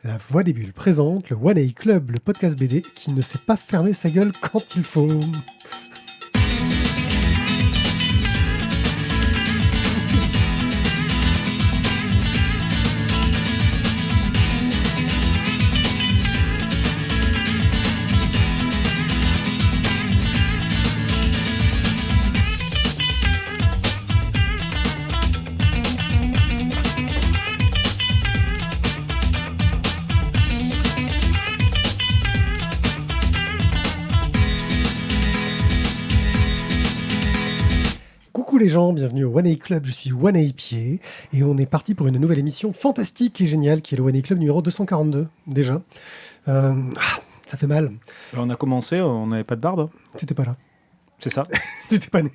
La Voix des Bulles présente le One A Club, le podcast BD qui ne sait pas fermer sa gueule quand il faut. Coucou les gens, bienvenue au One A Club, je suis One A Pied et on est parti pour une nouvelle émission fantastique et géniale qui est le One A Club numéro 242 déjà. Ça fait mal. On a commencé, on n'avait pas de barbe. T'étais pas là. C'est ça. T'étais pas né.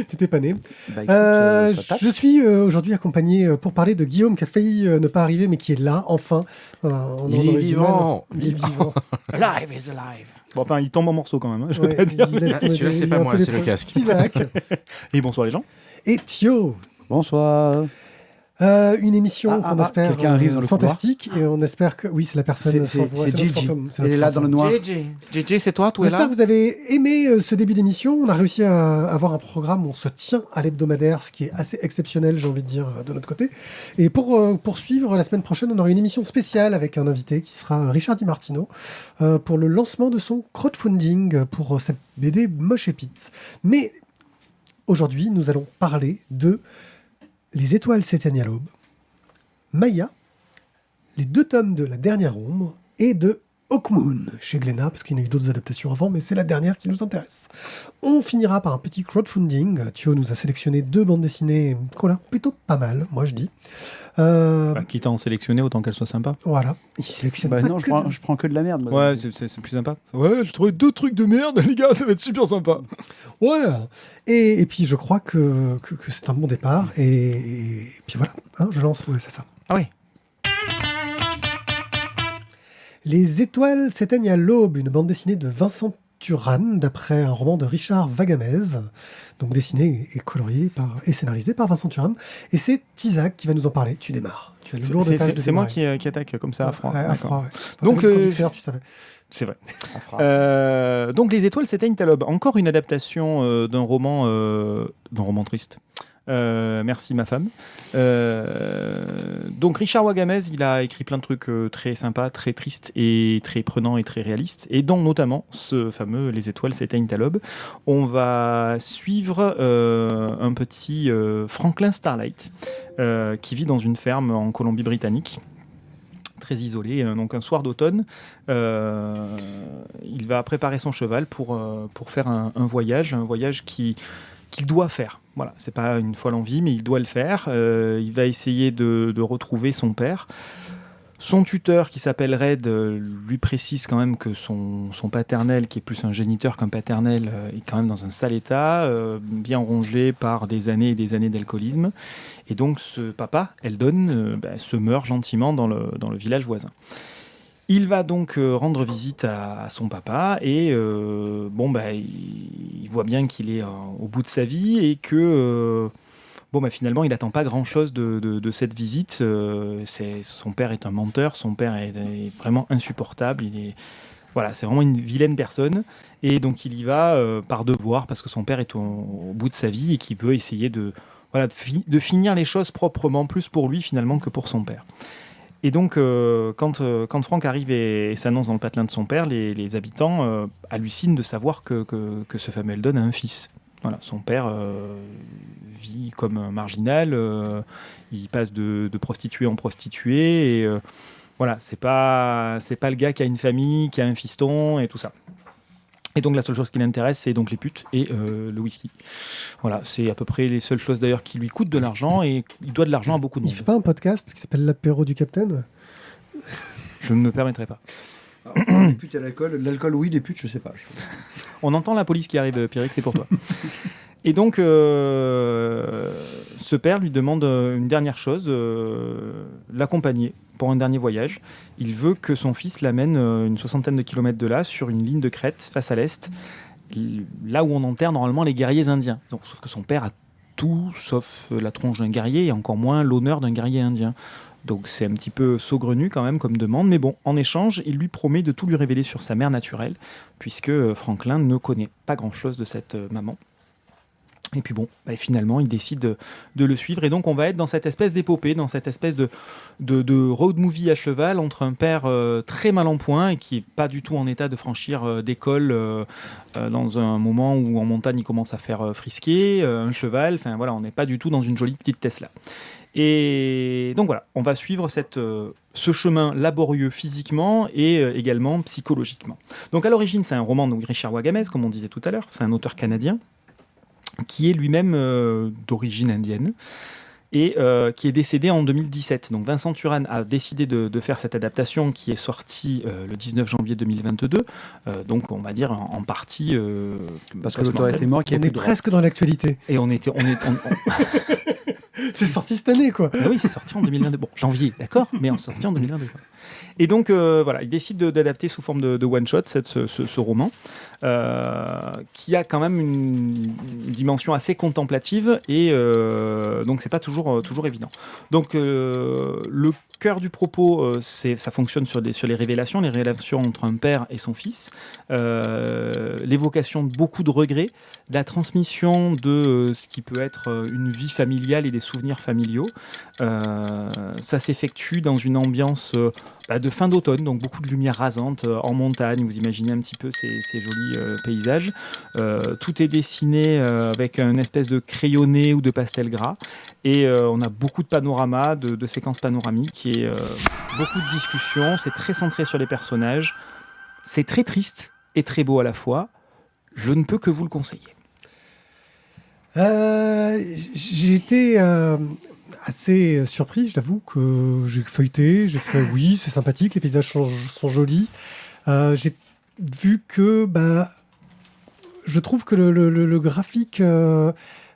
T'étais pas né. Bah, écoute, Je suis aujourd'hui accompagné pour parler de Guillaume qui a failli ne pas arriver mais qui est là enfin. Il est vivant. Il est vivant. Alive is alive. Bon, enfin, il tombe en morceaux quand même, je veux Ouais, pas dire. celui-là, c'est pas moi, c'est le casque. Isaac. Et bonsoir les gens. Et Thio. Bonsoir. Une émission qu'on espère quelqu'un arrive dans le fantastique et on espère que oui c'est la personne sans voix, c'est notre Gigi. fantôme, c'est Elle notre est là dans le fantôme. noir. JJ, c'est toi, On espère que vous avez aimé ce début d'émission. On a réussi à avoir un programme où on se tient à l'hebdomadaire, ce qui est assez exceptionnel, j'ai envie de dire, de notre côté. Et pour poursuivre, la semaine prochaine, on aura une émission spéciale avec un invité qui sera Richard Di Martino pour le lancement de son crowdfunding pour cette BD Moche et Pitts. Mais aujourd'hui, nous allons parler de Les Étoiles s'éteignent à l'aube, Maya, les 2 tomes de La Dernière Ombre et de Hawkmoon chez Glénat, parce qu'il y en a eu d'autres adaptations avant, mais c'est la dernière qui nous intéresse. On finira par un petit crowdfunding. Thio nous a sélectionné 2 bandes dessinées qu'on a plutôt pas mal, moi je dis. Quitte à en sélectionner, autant qu'elle soit sympa. Voilà, il sélectionne Bah pas non, que je prends que de la merde. moi. Ouais, c'est plus sympa. Ouais, j'ai trouvé 2 trucs de merde, les gars, ça va être super sympa. Ouais, et puis je crois que c'est un bon départ, et puis voilà, hein, je lance, ouais, c'est ça. Ah oui. Les Étoiles s'éteignent à l'aube, une bande dessinée de Vincent Turan, d'après un roman de Richard Vagamez, donc dessiné et colorié et scénarisé par Vincent Turan. Et c'est Isaac qui va nous en parler. Tu démarres. Tu as le lourd de tâche de C'est moi démarrer. qui attaque comme ça à froid. Ouais, à D'accord. froid, ouais. Donc, T'avais dit quand tu faire, tu savais. C'est vrai. Afra. Donc Les Étoiles s'éteignent à l'aube. Encore une adaptation d'un roman triste. Merci ma femme. Donc Richard Wagamez, il a écrit plein de trucs très sympas, très tristes et très prenants et très réalistes, et dont notamment ce fameux Les Étoiles s'éteignent à l'aube. On va suivre un petit Franklin Starlight qui vit dans une ferme en Colombie-Britannique, très isolé. Donc un soir d'automne, il va préparer son cheval pour faire un voyage qu'il doit faire. Voilà, c'est pas une fois l'envie, mais il doit le faire. Il va essayer de retrouver son père. Son tuteur, qui s'appelle Red, lui précise quand même que son paternel, qui est plus un géniteur qu'un paternel, est quand même dans un sale état, bien rongé par des années et des années d'alcoolisme. Et donc ce papa, Eldon, se meurt gentiment dans le village voisin. Il va donc rendre visite à son papa et il voit bien qu'il est au bout de sa vie et que finalement il n'attend pas grand-chose de cette visite. Son père est un menteur, son père est vraiment insupportable. C'est vraiment une vilaine personne et donc il y va par devoir parce que son père est au bout de sa vie et qu'il veut essayer de finir les choses proprement, plus pour lui finalement que pour son père. Et donc, quand Franck arrive et s'annonce dans le patelin de son père, les habitants hallucinent de savoir que ce fameux Eldon a un fils. Voilà, son père vit comme un marginal, il passe de prostituée en prostituée, et c'est pas le gars qui a une famille, qui a un fiston, et tout ça. Et donc la seule chose qui l'intéresse, c'est donc les putes et le whisky. Voilà, c'est à peu près les seules choses d'ailleurs qui lui coûtent de l'argent, et il doit de l'argent à beaucoup de Il monde. fait pas un podcast qui s'appelle L'apéro du Capitaine ? Je ne me permettrai pas. Alors, les putes et l'alcool, oui, les putes, je sais pas. On entend la police qui arrive, Pierrick, c'est pour toi. Et donc, ce père lui demande une dernière chose, l'accompagner pour un dernier voyage. Il veut que son fils l'amène une 60aine de kilomètres de là, sur une ligne de crête, face à l'est, là où on enterre normalement les guerriers indiens. Donc, sauf que son père a tout sauf la tronche d'un guerrier, et encore moins l'honneur d'un guerrier indien. Donc c'est un petit peu saugrenu quand même comme demande, mais bon, en échange, il lui promet de tout lui révéler sur sa mère naturelle, puisque Franklin ne connaît pas grand-chose de cette maman. Et puis bon, finalement, il décide de le suivre. Et donc, on va être dans cette espèce d'épopée, dans cette espèce de road movie à cheval entre un père très mal en point et qui n'est pas du tout en état de franchir d'école dans un moment où en montagne, il commence à faire frisquer, un cheval. Enfin voilà, on n'est pas du tout dans une jolie petite Tesla. Et donc voilà, on va suivre ce chemin laborieux physiquement et également psychologiquement. Donc à l'origine, c'est un roman de Richard Wagamez, comme on disait tout à l'heure. C'est un auteur canadien qui est lui-même d'origine indienne et qui est décédé en 2017. Donc Vincent Turan a décidé de faire cette adaptation qui est sortie le 19 janvier 2022, donc on va dire en partie... parce que l'auteur était mort, on est presque dans l'actualité. Et c'est sorti cette année, quoi. Ah oui, c'est sorti en 2022. Bon, janvier, d'accord, mais on sorti en 2022. Quoi. Et donc, voilà, il décide d'adapter sous forme de one-shot ce roman, qui a quand même une dimension assez contemplative, et donc c'est pas toujours évident. Donc, le cœur du propos, ça fonctionne sur les révélations entre un père et son fils, l'évocation de beaucoup de regrets, la transmission de ce qui peut être une vie familiale et des souvenirs familiaux. Ça s'effectue dans une ambiance de fin d'automne, donc beaucoup de lumière rasante en montagne. Vous imaginez un petit peu ces jolis paysages. Tout est dessiné avec une espèce de crayonné ou de pastel gras. Et on a beaucoup de panoramas, de séquences panoramiques et beaucoup de discussions. C'est très centré sur les personnages. C'est très triste et très beau à la fois. Je ne peux que vous le conseiller. J'ai été assez surpris, je l'avoue, que j'ai feuilleté, j'ai fait oui, c'est sympathique, les paysages sont jolis. J'ai vu que je trouve que le graphique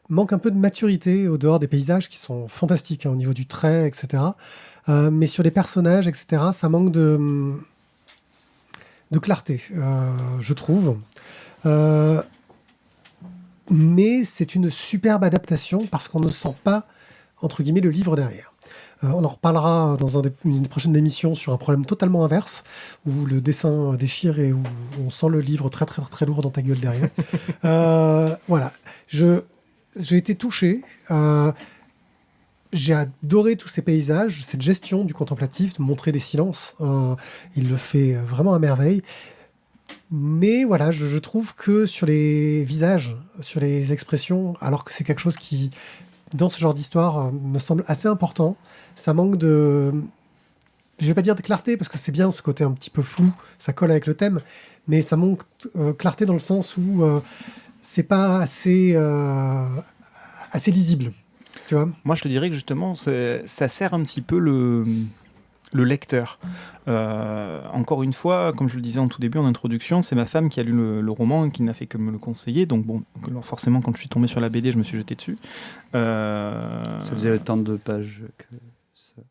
manque un peu de maturité au dehors des paysages qui sont fantastiques au niveau du trait, etc. Mais sur les personnages, etc., ça manque de clarté, je trouve. Mais c'est une superbe adaptation parce qu'on ne sent pas, entre guillemets, le livre derrière. On en reparlera dans une prochaine émission sur un problème totalement inverse, où le dessin déchire et où on sent le livre très, très, très lourd dans ta gueule derrière. Voilà. J'ai été touché. J'ai adoré tous ces paysages, cette gestion du contemplatif, de montrer des silences. Il le fait vraiment à merveille. Mais voilà, je trouve que sur les visages, sur les expressions, alors que c'est quelque chose qui, dans ce genre d'histoire, me semble assez important, ça manque de... Je ne vais pas dire de clarté, parce que c'est bien ce côté un petit peu flou, ça colle avec le thème, mais ça manque clarté dans le sens où c'est pas assez lisible. Tu vois ? Moi, je te dirais que justement, ça sert un petit peu le lecteur. Encore une fois, comme je le disais en tout début en introduction, c'est ma femme qui a lu le roman et qui n'a fait que me le conseiller. Donc bon, forcément, quand je suis tombé sur la BD, je me suis jeté dessus. Ça faisait le temps de pages que ça...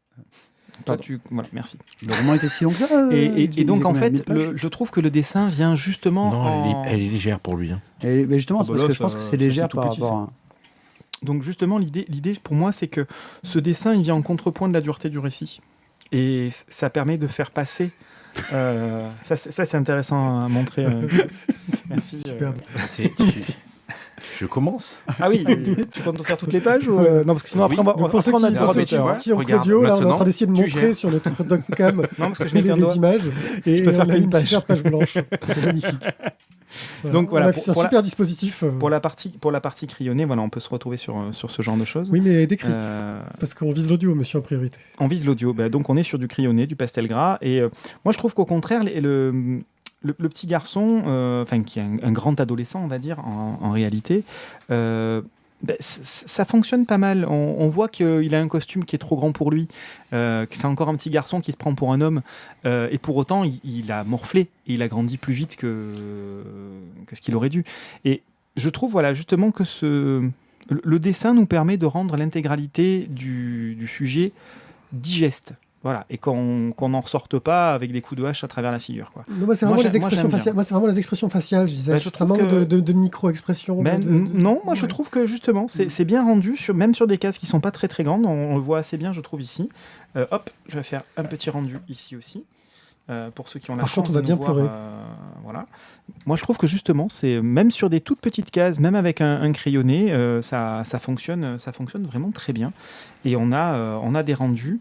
Toi, voilà, merci. Le roman était si long que ça et donc, en fait, je trouve que le dessin vient justement... Non, elle est légère pour lui. Hein. Mais justement, c'est parce que je pense que c'est légère par rapport à... Donc justement, l'idée pour moi, c'est que ce dessin, il vient en contrepoint de la dureté du récit. Et ça permet de faire passer... ça, c'est intéressant à montrer. Merci. Superbe. Je commence. Ah oui, tu comptes faire toutes les pages ou non, parce que sinon après, pour ceux qui ont Claudio, là, on est en train d'essayer de montrer sur notre doccam les images. Et on a une super page blanche. C'est magnifique. Voilà. Donc voilà, c'est un super dispositif. Pour la partie crayonnée, voilà, on peut se retrouver sur ce genre de choses. Oui, mais décrit. Parce qu'on vise l'audio, monsieur, en priorité. On vise l'audio. Donc on est sur du crayonné, du pastel gras. Et moi, je trouve qu'au contraire, le petit garçon, qui est un grand adolescent, on va dire, en réalité, ça fonctionne pas mal. On voit qu'il a un costume qui est trop grand pour lui, que c'est encore un petit garçon qui se prend pour un homme, et pour autant, il a morflé et il a grandi plus vite que ce qu'il aurait dû. Et je trouve, voilà, justement que le dessin nous permet de rendre l'intégralité du sujet digeste. Voilà, et qu'on n'en ressorte pas avec des coups de hache à travers la figure, quoi. Non, moi, c'est vraiment Moi, les expressions j'aime bien. faciales. Moi, c'est vraiment les expressions faciales, je disais. Bah, je ça trouve manque que- de micro-expressions. Non, moi je Ouais. trouve que justement, c'est bien rendu, même sur des cases qui sont pas très très grandes, on le voit assez bien, je trouve, ici. Hop, je vais faire un petit rendu ici aussi, pour ceux qui ont la Par chance contre, on va de bien nous voir, pleurer. voilà. Moi je trouve que justement, c'est même sur des toutes petites cases, même avec un crayonné, ça fonctionne vraiment très bien. Et on a des rendus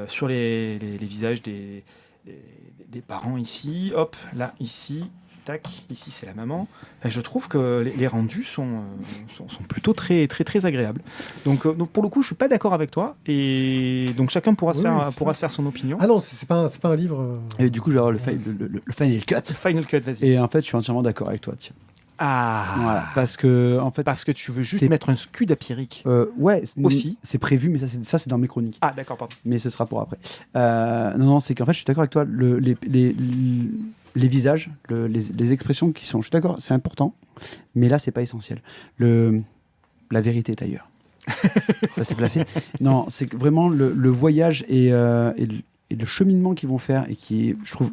sur les visages des parents ici, hop, là, ici, tac, ici c'est la maman. Enfin, je trouve que les rendus sont plutôt très, très, très agréables. Donc pour le coup, je suis pas d'accord avec toi, et donc chacun pourra Oui, c'est pourra ça. se faire son opinion. Ah non, c'est pas un livre. Et du coup, je vais avoir le Final Cut. Final Cut, vas-y. Et en fait, je suis entièrement d'accord avec toi, tiens. Ah, Voilà, parce que en fait, parce que tu veux juste c'est- mettre un scud à Pierrick. ouais, Aussi. c'est prévu, mais ça c'est dans mes chroniques. Ah, d'accord, pardon. Mais ce sera pour après. Non, c'est qu'en fait, je suis d'accord avec toi. Les visages, les expressions qui sont, je suis d'accord, c'est important, mais là, c'est pas essentiel. La vérité est ailleurs. Ça s'est placé. Non, c'est que vraiment le voyage et le cheminement qu'ils vont faire et qui, je trouve.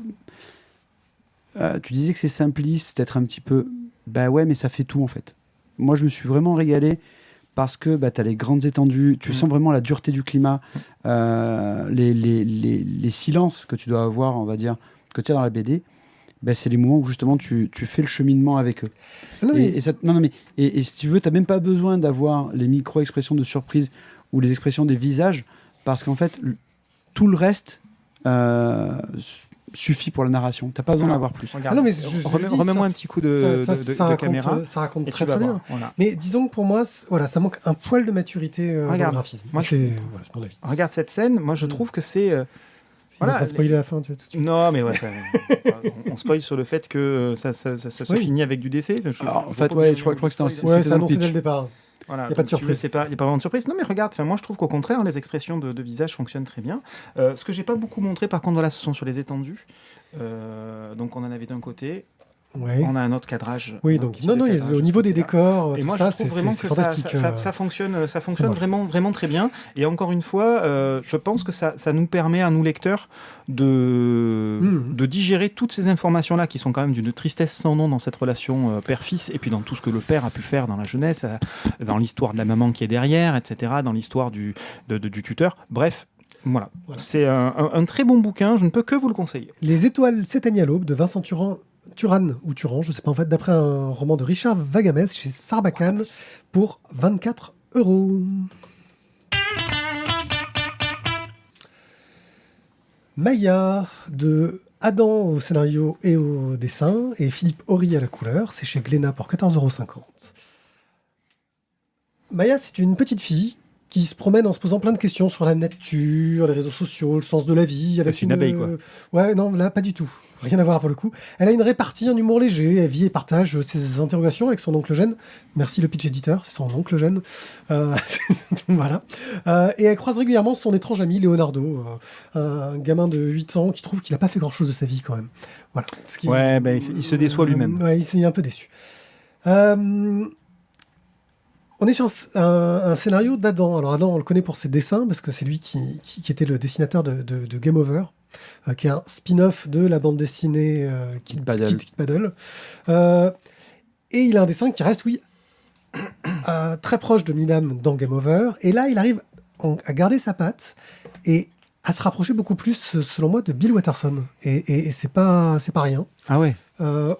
Tu disais que c'est simpliste, d'être un petit peu. Bah ouais, mais ça fait tout en fait. Moi, je me suis vraiment régalé parce que tu as les grandes étendues, tu sens vraiment la dureté du climat, les silences que tu dois avoir, on va dire, que tu as dans la BD. C'est les moments où justement tu fais le cheminement avec eux. Ah non, mais- Et si tu veux, tu n'as même pas besoin d'avoir les micro-expressions de surprise ou les expressions des visages, parce qu'en fait, tout le reste suffit pour la narration. Tu n'as pas besoin d'en avoir plus. Ah non, mais je le dis, remets-moi ça- un petit coup de raconte, caméra. Ça raconte Et très tu vas très bien. voir, voilà. Mais disons que pour moi, voilà, ça manque un poil de maturité dans le Regarde, graphisme. moi, C'est voilà, c'est mon avis. Regarde cette scène, moi je trouve que c'est... Voilà, Voilà, on va spoiler la fin, tu vois, tout de suite. Non, mais ouais, on spoil sur le fait que ça se Oui. finit avec du décès. Enfin, Alors, en fait, ouais, je crois que c'était dans le spoil. Ouais, c'était c'est dans le annoncé pitch. dès le départ. Voilà, Y a pas de donc, si tu veux, surprise. il n'y a pas vraiment de surprise. Non, mais regarde, moi je trouve qu'au contraire, les expressions de visage fonctionnent très bien. Ce que j'ai pas beaucoup montré, par contre, voilà, ce sont sur les étendues. Donc on en avait d'un côté, Ouais. on a un autre cadrage. Oui, un donc petit peu non, de non, cadrage au de niveau ce des côté-là. décors, Et tout moi, ça, je trouve vraiment que fantastique. ça fonctionne moche. vraiment, vraiment très bien. Et encore une fois, je pense que ça nous permet, à nous lecteurs, de digérer toutes ces informations-là qui sont quand même d'une tristesse sans nom dans cette relation père-fils, et puis dans tout ce que le père a pu faire dans la jeunesse, dans l'histoire de la maman qui est derrière, etc., dans l'histoire du tuteur. Bref, voilà. C'est un très bon bouquin, je ne peux que vous le conseiller. Les étoiles s'éteignent à l'aube de Vincent Turan, je sais pas en fait, d'après un roman de Richard Vagamès chez Sarbacane pour 24 €. Maya de Adam au scénario et au dessin et Philippe Horry à la couleur, c'est chez Glénat pour 14,50 €. Maya, c'est une petite fille qui se promène en se posant plein de questions sur la nature, les réseaux sociaux, le sens de la vie. Avec C'est une abeille, quoi. Ouais, non, là, pas du tout. Rien à voir pour le coup. Elle a une répartie, un humour léger. Elle vit et partage ses interrogations avec son oncle Gène. Merci le pitch éditeur, c'est son oncle Gène. Voilà. Et elle croise régulièrement son étrange ami Leonardo, un gamin de 8 ans qui trouve qu'il n'a pas fait grand-chose de sa vie quand même. Voilà. Ce qui- Ouais, il se déçoit lui-même. Ouais, il s'est un peu déçu. On est sur un scénario d'Adam. Alors Adam, on le connaît pour ses dessins, parce que c'est lui qui était le dessinateur de Game Over, qui est un spin-off de la bande dessinée Kid Paddle. Kid Paddle. Et il a un dessin qui reste, oui, très proche de Midam dans Game Over. Et là, il arrive à garder sa patte et à se rapprocher beaucoup plus, selon moi, de Bill Watterson. Et c'est pas rien. Ah ouais.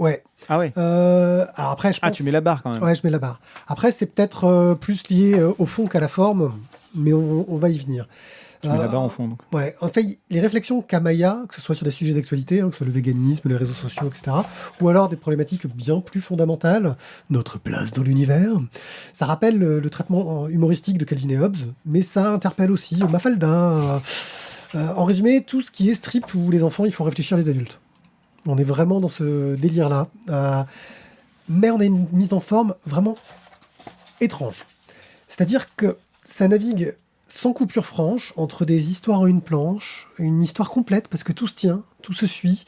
Ouais. Ah ouais. Alors après, je pense... Ah, tu mets la barre quand même. Ouais, je mets la barre. Après, c'est peut-être plus lié au fond qu'à la forme, mais on va y venir. Tu mets la barre au fond. Donc. Ouais, en fait, les réflexions qu'a Maya, que ce soit sur des sujets d'actualité, que ce soit le véganisme, les réseaux sociaux, etc., ou alors des problématiques bien plus fondamentales, notre place dans l'univers, ça rappelle le traitement humoristique de Calvin et Hobbes, mais ça interpelle aussi Mafalda. En résumé, tout ce qui est strip où les enfants, il faut réfléchir les adultes. On est vraiment dans ce délire-là. Mais on a une mise en forme vraiment étrange. C'est-à-dire que ça navigue sans coupure franche entre des histoires en une planche, une histoire complète, parce que tout se tient, tout se suit.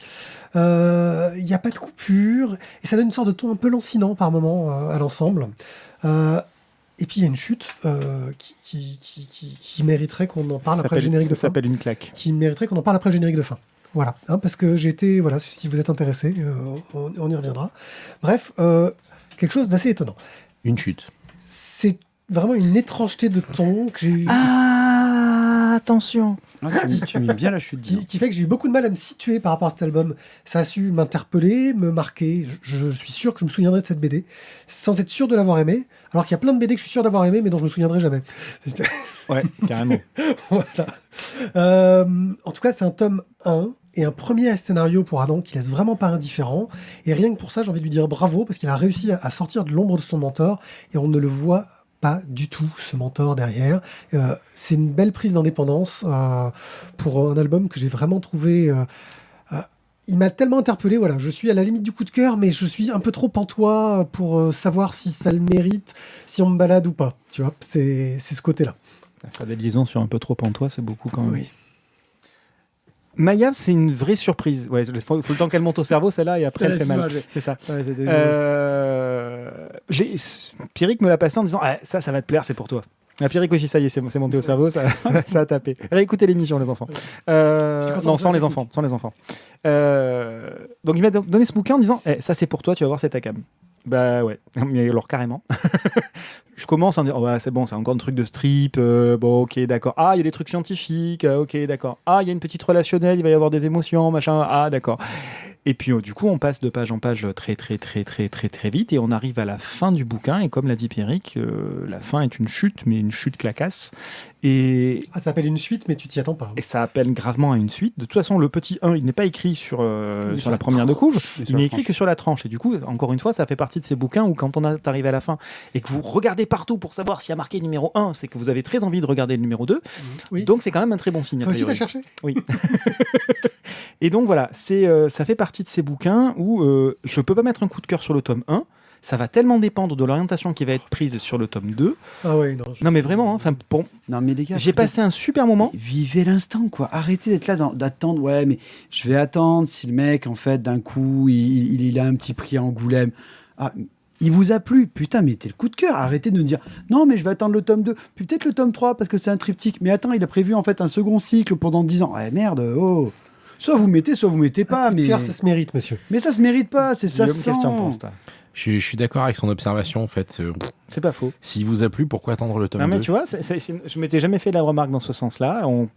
Il n'y a pas de coupure, et ça donne une sorte de ton un peu lancinant par moment à l'ensemble. Et puis il y a une chute qui mériterait qu'on en parle après le générique de Ça fin. s'appelle une claque. Qui mériterait qu'on en parle après le générique de fin. Voilà, parce que voilà, si vous êtes intéressé, on y reviendra. Bref, quelque chose d'assez étonnant. Une chute. C'est vraiment une étrangeté de ton que j'ai eu. Ah, attention. Tu mets bien la chute. Qui fait que j'ai eu beaucoup de mal à me situer par rapport à cet album. Ça a su m'interpeller, me marquer. Je suis sûr que je me souviendrai de cette BD, sans être sûr de l'avoir aimé. Alors qu'il y a plein de BD que je suis sûr d'avoir aimé, mais dont je me souviendrai jamais. Ouais, carrément. Voilà. En tout cas, c'est un tome 1 et un premier scénario pour Adam qui laisse vraiment pas indifférent. Et rien que pour ça, j'ai envie de lui dire bravo, parce qu'il a réussi à sortir de l'ombre de son mentor, et on ne le voit pas du tout, ce mentor derrière. C'est une belle prise d'indépendance pour un album que j'ai vraiment trouvé... il m'a tellement interpellé, voilà, je suis à la limite du coup de cœur, mais je suis un peu trop pantois pour savoir si ça le mérite, si on me balade ou pas. Tu vois, c'est ce côté-là. Faire des liaisons sur un peu trop en toi, c'est beaucoup quand même. Oui. Maya, c'est une vraie surprise. Ouais, faut le temps qu'elle monte au cerveau, celle-là, et après elle fait mal. C'est ça. Ouais, Pierrick me l'a passé en disant ça va te plaire, c'est pour toi. Pierrick aussi, ça y est, c'est monté au cerveau, ça a tapé. Réécoutez l'émission, les enfants. Non, sans les enfants. Donc il m'a donné ce bouquin en disant ça c'est pour toi, tu vas voir, c'est ta cam. Bah ouais, mais alors carrément. Je commence en disant c'est bon, c'est encore un truc de strip, bon ok d'accord. Ah, il y a des trucs scientifiques, ok d'accord. Ah, il y a une petite relationnelle, il va y avoir des émotions, machin, ah d'accord. Et puis du coup, on passe de page en page très vite et on arrive à la fin du bouquin. Et comme l'a dit Pierrick, la fin est une chute, mais une chute clacasse. Et ça s'appelle une suite, mais tu t'y attends pas. Et ça appelle gravement à une suite. De toute façon, le petit 1, il n'est pas écrit sur la première de couve, il n'est écrit que sur la tranche. Et du coup, encore une fois, ça fait partie de ces bouquins où quand on arrive à la fin et que vous regardez partout pour savoir s'il y a marqué numéro 1, c'est que vous avez très envie de regarder le numéro 2. Oui. Donc c'est quand même un très bon signe. Toi aussi, t'as cherché ? Oui. Et donc voilà, ça fait partie de ces bouquins où je peux pas mettre un coup de cœur sur le tome 1. Ça va tellement dépendre de l'orientation qui va être prise sur le tome 2. Ah ouais, non. Non mais vraiment, enfin bon. Non mais les gars, j'ai passé un super moment. Vivez l'instant quoi. Arrêtez d'être là d'attendre. Ouais, mais je vais attendre si le mec en fait d'un coup il a un petit prix à Angoulême. Ah, il vous a plu. Putain, mettez le coup de cœur. Arrêtez de nous dire non mais je vais attendre le tome 2. Puis peut-être le tome 3 parce que c'est un triptyque. Mais attends, il a prévu en fait un second cycle pendant 10 ans. Ah merde, oh. Soit vous mettez pas. Un coup de cœur, ça se mérite, monsieur. Mais ça se mérite pas, c'est ça. Qu'est-ce que tu en penses, toi ? Je suis d'accord avec son observation, en fait. C'est pas faux. S'il vous a plu, pourquoi attendre le tome 2 ? Non, mais tu vois, je m'étais jamais fait la remarque dans ce sens-là. On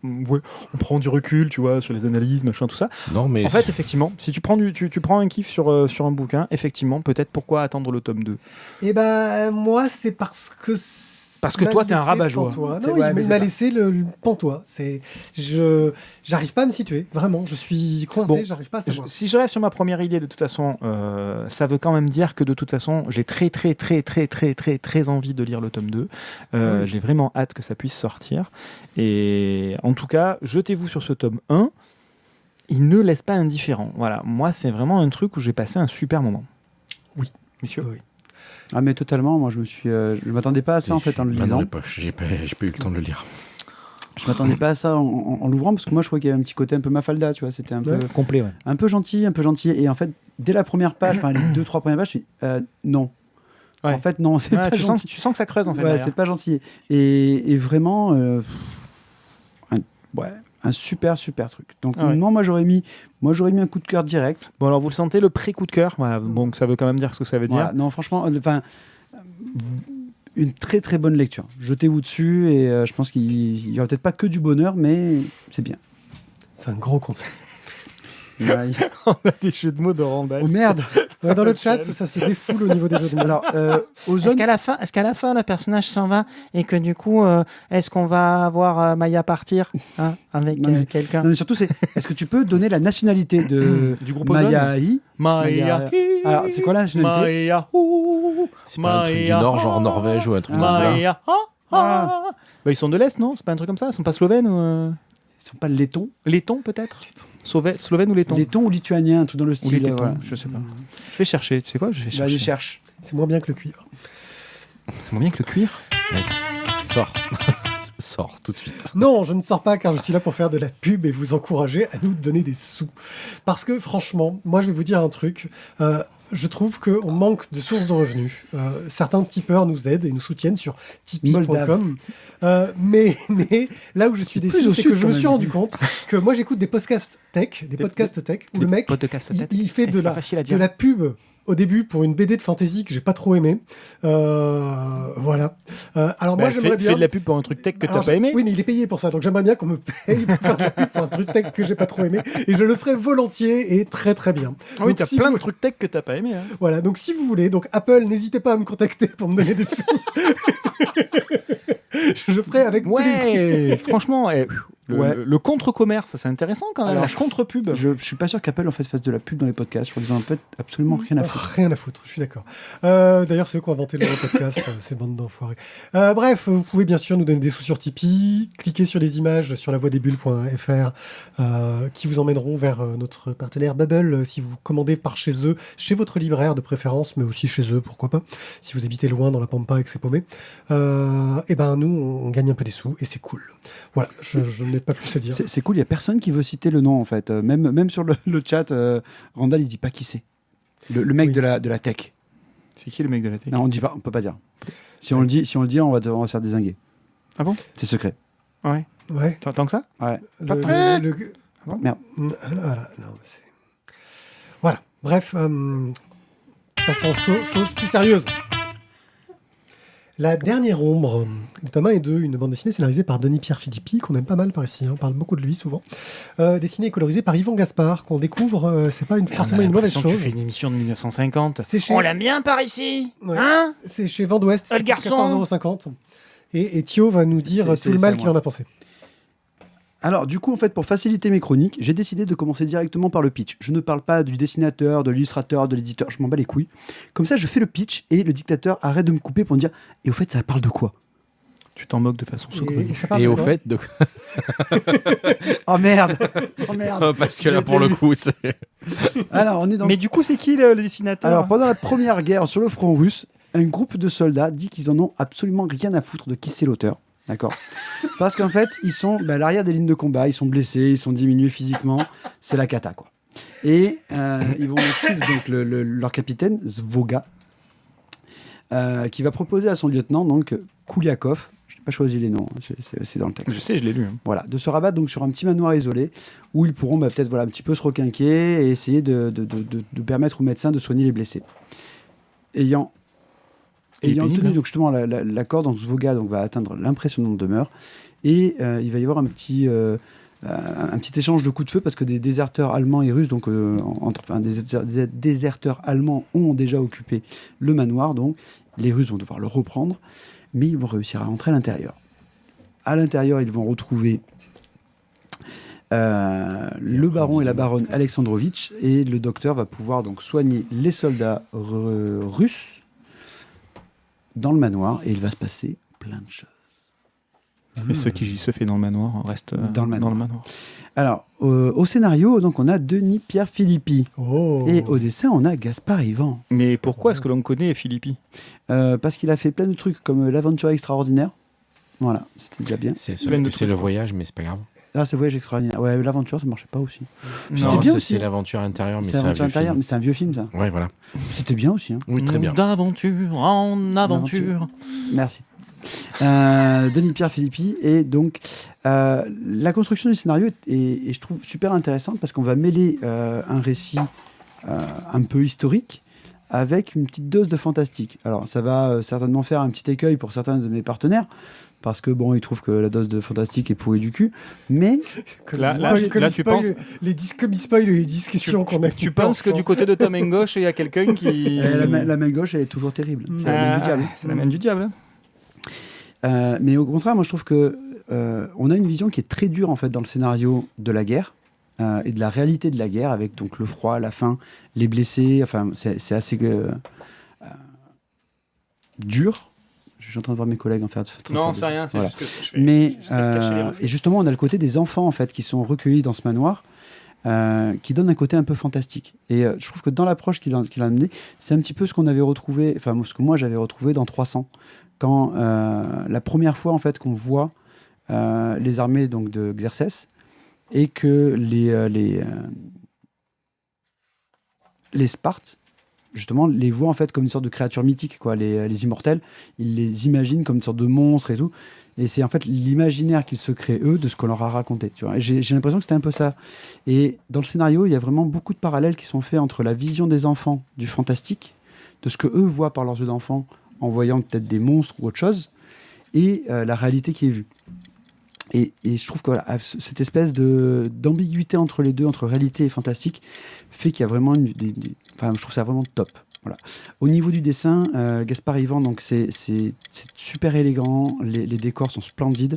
prend du recul, tu vois, sur les analyses, machin, tout ça. Non, mais... En fait, effectivement, si tu prends un kiff sur un bouquin, effectivement, peut-être pourquoi attendre le tome 2 ? Eh ben, moi, c'est parce que... Parce que toi, t'es un rabat-joie. Non, il m'a laissé le pantois. J'arrive pas à me situer, vraiment. Je suis coincé, j'arrive pas à savoir. Si je reste sur ma première idée, de toute façon, ça veut quand même dire que de toute façon, j'ai très envie de lire le tome 2. J'ai vraiment hâte que ça puisse sortir. Et en tout cas, jetez-vous sur ce tome 1. Il ne laisse pas indifférent. Voilà, moi, c'est vraiment un truc où j'ai passé un super moment. Oui. Messieurs. Oui. Ah mais totalement, moi je m'attendais pas à ça en fait en le lisant. J'ai pas eu le temps de le lire. Je m'attendais pas à ça en l'ouvrant parce que moi je crois qu'il y avait un petit côté un peu Mafalda, tu vois, c'était un peu complet, un peu gentil et en fait dès la première page, enfin les 2-3 premières pages, je suis non. Ouais. En fait non, c'est pas gentil. Tu sens que ça creuse en fait. Ouais, c'est pas gentil et vraiment un super truc. Donc moi j'aurais mis un coup de cœur direct. Bon alors vous le sentez, le pré-coup de cœur, voilà, bon ça veut quand même dire ce que ça veut dire. Non franchement, une très bonne lecture. Jetez-vous dessus et je pense qu'il y aura peut-être pas que du bonheur, mais c'est bien. C'est un gros conseil. On a des jeux de mots de Randall. Oh merde. Ouais, dans le chat, ça se défoule au niveau des jeux de mots. Alors, est-ce qu'à la fin, le personnage s'en va et que du coup, est-ce qu'on va voir Maya partir avec quelqu'un ? Non, mais surtout, est-ce que tu peux donner la nationalité du groupe Maya-I ? Maya. Alors, c'est quoi la nationalité ? Maya. C'est pas un truc du Nord, genre Norvège ou un truc Maya. Bah, ils sont de l'Est, non ? C'est pas un truc comme ça ? Ils sont pas slovènes ou... Ils sont pas lettons ? Lettons, peut-être ? Slovène ou letton ? Letton ou lituanien, un truc dans le style. Ou letton, je sais pas. Je vais chercher, tu sais quoi ? Je vais chercher. Je cherche. C'est moins bien que le cuivre. C'est moins bien que le cuir ? Vas-y, sors. Sors tout de suite. Non, je ne sors pas car je suis là pour faire de la pub et vous encourager à nous donner des sous. Parce que franchement, moi je vais vous dire un truc. je trouve qu'on manque de sources de revenus. Certains tipeurs nous aident et nous soutiennent sur tipeee.com. Mais là où je suis déçu, c'est que je me suis rendu compte que moi j'écoute des podcasts tech, où le mec il fait de la pub au début pour une BD de fantasy que j'ai pas trop aimé. Voilà. Alors moi j'aimerais bien. Fais de la pub pour un truc tech que t'as pas aimé. Oui, mais il est payé pour ça, donc j'aimerais bien qu'on me paye pour faire de la pub pour un truc tech que j'ai pas trop aimé, et je le ferai volontiers et très très bien. Oui, Donc, t'as si plein vous- de trucs tech que t'as pas aimé. Hein. Voilà, donc si vous voulez, donc Apple, n'hésitez pas à me contacter pour me donner des sous. Je ferai avec plaisir. Ouais, franchement, Ouais. le contre-commerce, c'est intéressant quand même. Alors, la contre-pub. Je suis pas sûr qu'Apple en fait fasse de la pub dans les podcasts. Je crois qu'ils en ont en fait absolument rien à foutre. Rien à foutre, je suis d'accord. D'ailleurs, c'est eux qui ont inventé le podcast, ces bandes d'enfoirés. Bref, vous pouvez bien sûr nous donner des sous sur Tipeee, cliquez sur les images sur lavoidesbulles.fr qui vous emmèneront vers notre partenaire Bubble si vous commandez par chez eux, chez votre libraire de préférence, mais aussi chez eux, pourquoi pas, si vous habitez loin dans la Pampa et que c'est paumé. Et ben nous, on gagne un peu des sous et c'est cool. Voilà, je n'ai pas plus à dire. C'est cool, il y a personne qui veut citer le nom en fait. Même sur le chat, Randall il dit pas qui c'est. Le mec Oui. de la tech. C'est qui le mec de la tech? Non, on peut pas dire. Si on le dit, on va se faire dézinguer. Ah bon? C'est secret. Ouais. Ouais. Tant que ça? Ouais. Merde. Voilà. Non, mais c'est... Voilà. Bref, passons aux choses plus sérieuses. La dernière ombre de Thomas et deux, une bande dessinée scénarisée par Denis-Pierre Philippi, qu'on aime pas mal par ici, on parle beaucoup de lui souvent. Dessinée et colorisée par Yvan Gaspard, qu'on découvre, c'est pas forcément une mauvaise chose. Tu fais une émission de 1950. C'est chez, On l'aime bien par ici, Ouais. hein? c'est chez Vent d'Ouest, Le c'est garçon. 14,50 €. Et Thio va nous dire C'est tout le mal à qu'il moi. en a pensé. Alors, du coup, en fait, pour faciliter mes chroniques, j'ai décidé de commencer directement par le pitch. Je ne parle pas du dessinateur, de l'illustrateur, de l'éditeur, je m'en bats les couilles. Comme ça, je fais le pitch et le dictateur arrête de me couper pour me dire « Et au fait, ça parle de quoi Tu t'en moques de façon saugrenue. ça parle Et de au quoi fait, Oh merde Oh merde parce que là, pour le coup, c'est. Alors, on est dans... Mais du coup, c'est qui le dessinateur? Alors, pendant la première guerre sur le front russe, un groupe de soldats dit qu'ils en ont absolument rien à foutre de qui c'est l'auteur. D'accord. Parce qu'en fait, ils sont à l'arrière des lignes de combat, ils sont blessés, ils sont diminués physiquement. C'est la cata, quoi. Et ils vont suivre donc leur capitaine, Svoga, qui va proposer à son lieutenant, donc Kouliakov, je n'ai pas choisi les noms, c'est dans le texte. Je sais, je l'ai lu. Hein. Voilà, de se rabattre donc sur un petit manoir isolé où ils pourront peut-être un petit peu se requinquer et essayer de permettre aux médecins de soigner les blessés. Ayant pénible, tenu hein. donc justement l'accord, donc Svoga donc va atteindre l'impressionnante demeure et il va y avoir un petit échange de coups de feu parce que des déserteurs allemands et russes, donc des déserteurs allemands ont déjà occupé le manoir, donc les Russes vont devoir le reprendre, mais ils vont réussir à rentrer à l'intérieur. À l'intérieur, ils vont retrouver le baron et la baronne Alexandrovitch, et le docteur va pouvoir donc soigner les soldats russes dans le manoir, et il va se passer plein de choses. Mais ce qui se fait dans le manoir reste Dans le manoir. manoir. Alors, au scénario, donc on a Denis-Pierre Philippi, Oh. et au dessin, on a Gaspard Yvan. Mais pourquoi est-ce que l'on connaît Philippi? Parce qu'il a fait plein de trucs comme l'aventure extraordinaire. Voilà, c'était déjà bien. C'est Plein de c'est trucs. le voyage, mais c'est pas grave. Ah, c'est le voyage extraordinaire. Ouais, l'aventure, ça marchait pas aussi. C'était Non, bien c'est- aussi. C'est l'aventure intérieure, mais C'est c'est un l'aventure vieux intérieure, film. mais c'est un vieux film, ça. Ouais, voilà. C'était bien aussi. Hein. Oui, très bien. D'aventure en aventure. Merci. Denis-Pierre Philippi, et donc la construction du scénario est, je trouve, super intéressante parce qu'on va mêler un récit un peu historique avec une petite dose de fantastique. Alors ça va certainement faire un petit écueil pour certains de mes partenaires parce que bon, ils trouvent que la dose de fantastique est pourrie du cul, mais Comme Là- il là, spoil- tu- comme là, il tu spoil comme il spoil les discussions qu'on a. Tu penses que du côté de ta main gauche, il y a quelqu'un qui... la main gauche, elle est toujours terrible. C'est la main du diable. C'est la main du diable. Mais au contraire, moi je trouve que on a une vision qui est très dure en fait dans le scénario de la guerre et de la réalité de la guerre, avec donc le froid, la faim, les blessés. Enfin, c'est assez dur. Je suis en train de voir mes collègues en faire. Non, c'est rien, c'est Voilà. juste que je fais... Mais j'essaie de cacher les reflets. et justement, on a le côté des enfants en fait qui sont recueillis dans ce manoir, qui donne un côté un peu fantastique. Et je trouve que dans l'approche qu'il a amené, c'est un petit peu ce qu'on avait retrouvé, enfin ce que moi j'avais retrouvé dans 300, quand la première fois en fait qu'on voit les armées donc de Xerxès et que les Spartes justement, les voient en fait comme une sorte de créatures mythiques, quoi. Les immortels, ils les imaginent comme une sorte de monstre et tout. Et c'est en fait l'imaginaire qu'ils se créent, eux, de ce qu'on leur a raconté. Tu vois. Et j'ai l'impression que c'était un peu ça. Et dans le scénario, il y a vraiment beaucoup de parallèles qui sont faits entre la vision des enfants du fantastique, de ce que eux voient par leurs yeux d'enfant, en voyant peut-être des monstres ou autre chose, et la réalité qui est vue. Et je trouve que voilà, cette espèce d'ambiguïté entre les deux, entre réalité et fantastique, fait qu'il y a vraiment enfin, je trouve ça vraiment top. Voilà. Au niveau du dessin, Gaspard Yvan, donc c'est super élégant, les décors sont splendides.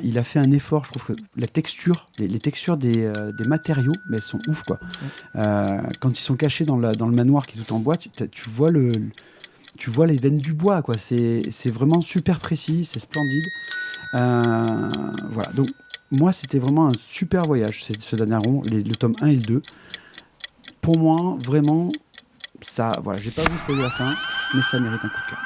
Il a fait un effort, je trouve que la texture, les textures des matériaux, mais elles sont ouf quoi. Quand ils sont cachés dans le manoir qui est tout en bois, tu vois les veines du bois quoi. C'est vraiment super précis, c'est splendide. Voilà. Donc moi c'était vraiment un super voyage, ce Danarron, le tome 1 et le 2. Pour moi, vraiment. Ça, voilà, je vais pas vous spoiler la fin, mais ça mérite un coup de cœur.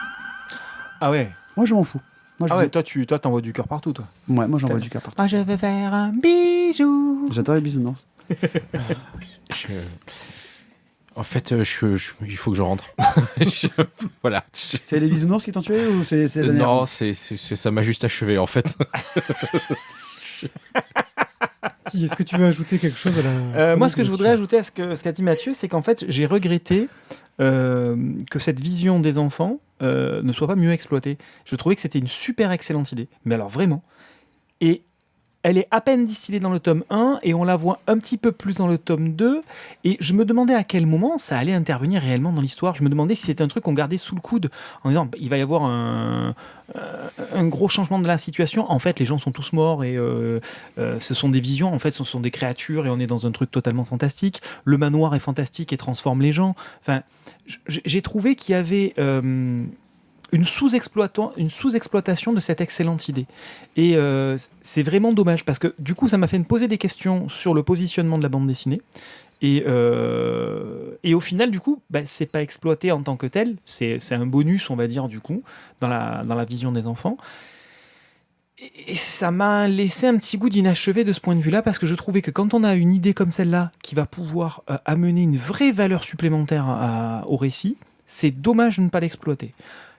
Ah ouais. Moi, je m'en fous. Moi, Toi, t'envoies du cœur partout, toi. Ouais, moi, j'envoie du cœur partout. Moi, je veux faire un bisou. J'adore les bisounours. En fait, il faut que je rentre. Voilà. C'est les bisounours qui t'ont tué ou c'est Non, ça m'a juste achevé, en fait. Est-ce que tu veux ajouter quelque chose à la... Moi, ce que je voudrais ajouter à ce qu'a dit Mathieu, c'est qu'en fait, j'ai regretté que cette vision des enfants ne soit pas mieux exploitée. Je trouvais que c'était une super excellente idée, mais alors vraiment. Et elle est à peine distillée dans le tome 1 et on la voit un petit peu plus dans le tome 2. Et je me demandais à quel moment ça allait intervenir réellement dans l'histoire. Je me demandais si c'était un truc qu'on gardait sous le coude en disant il va y avoir un gros changement de la situation. En fait, les gens sont tous morts et ce sont des visions. En fait, ce sont des créatures et on est dans un truc totalement fantastique. Le manoir est fantastique et transforme les gens. Enfin, j'ai trouvé qu'il y avait... une sous-exploitation de cette excellente idée. Et c'est vraiment dommage, parce que du coup, ça m'a fait me poser des questions sur le positionnement de la bande dessinée. Et au final, du coup, c'est pas exploité en tant que tel. C'est un bonus, on va dire, du coup, dans la vision des enfants. Et ça m'a laissé un petit goût d'inachevé de ce point de vue-là, parce que je trouvais que quand on a une idée comme celle-là, qui va pouvoir amener une vraie valeur supplémentaire au récit, c'est dommage de ne pas l'exploiter.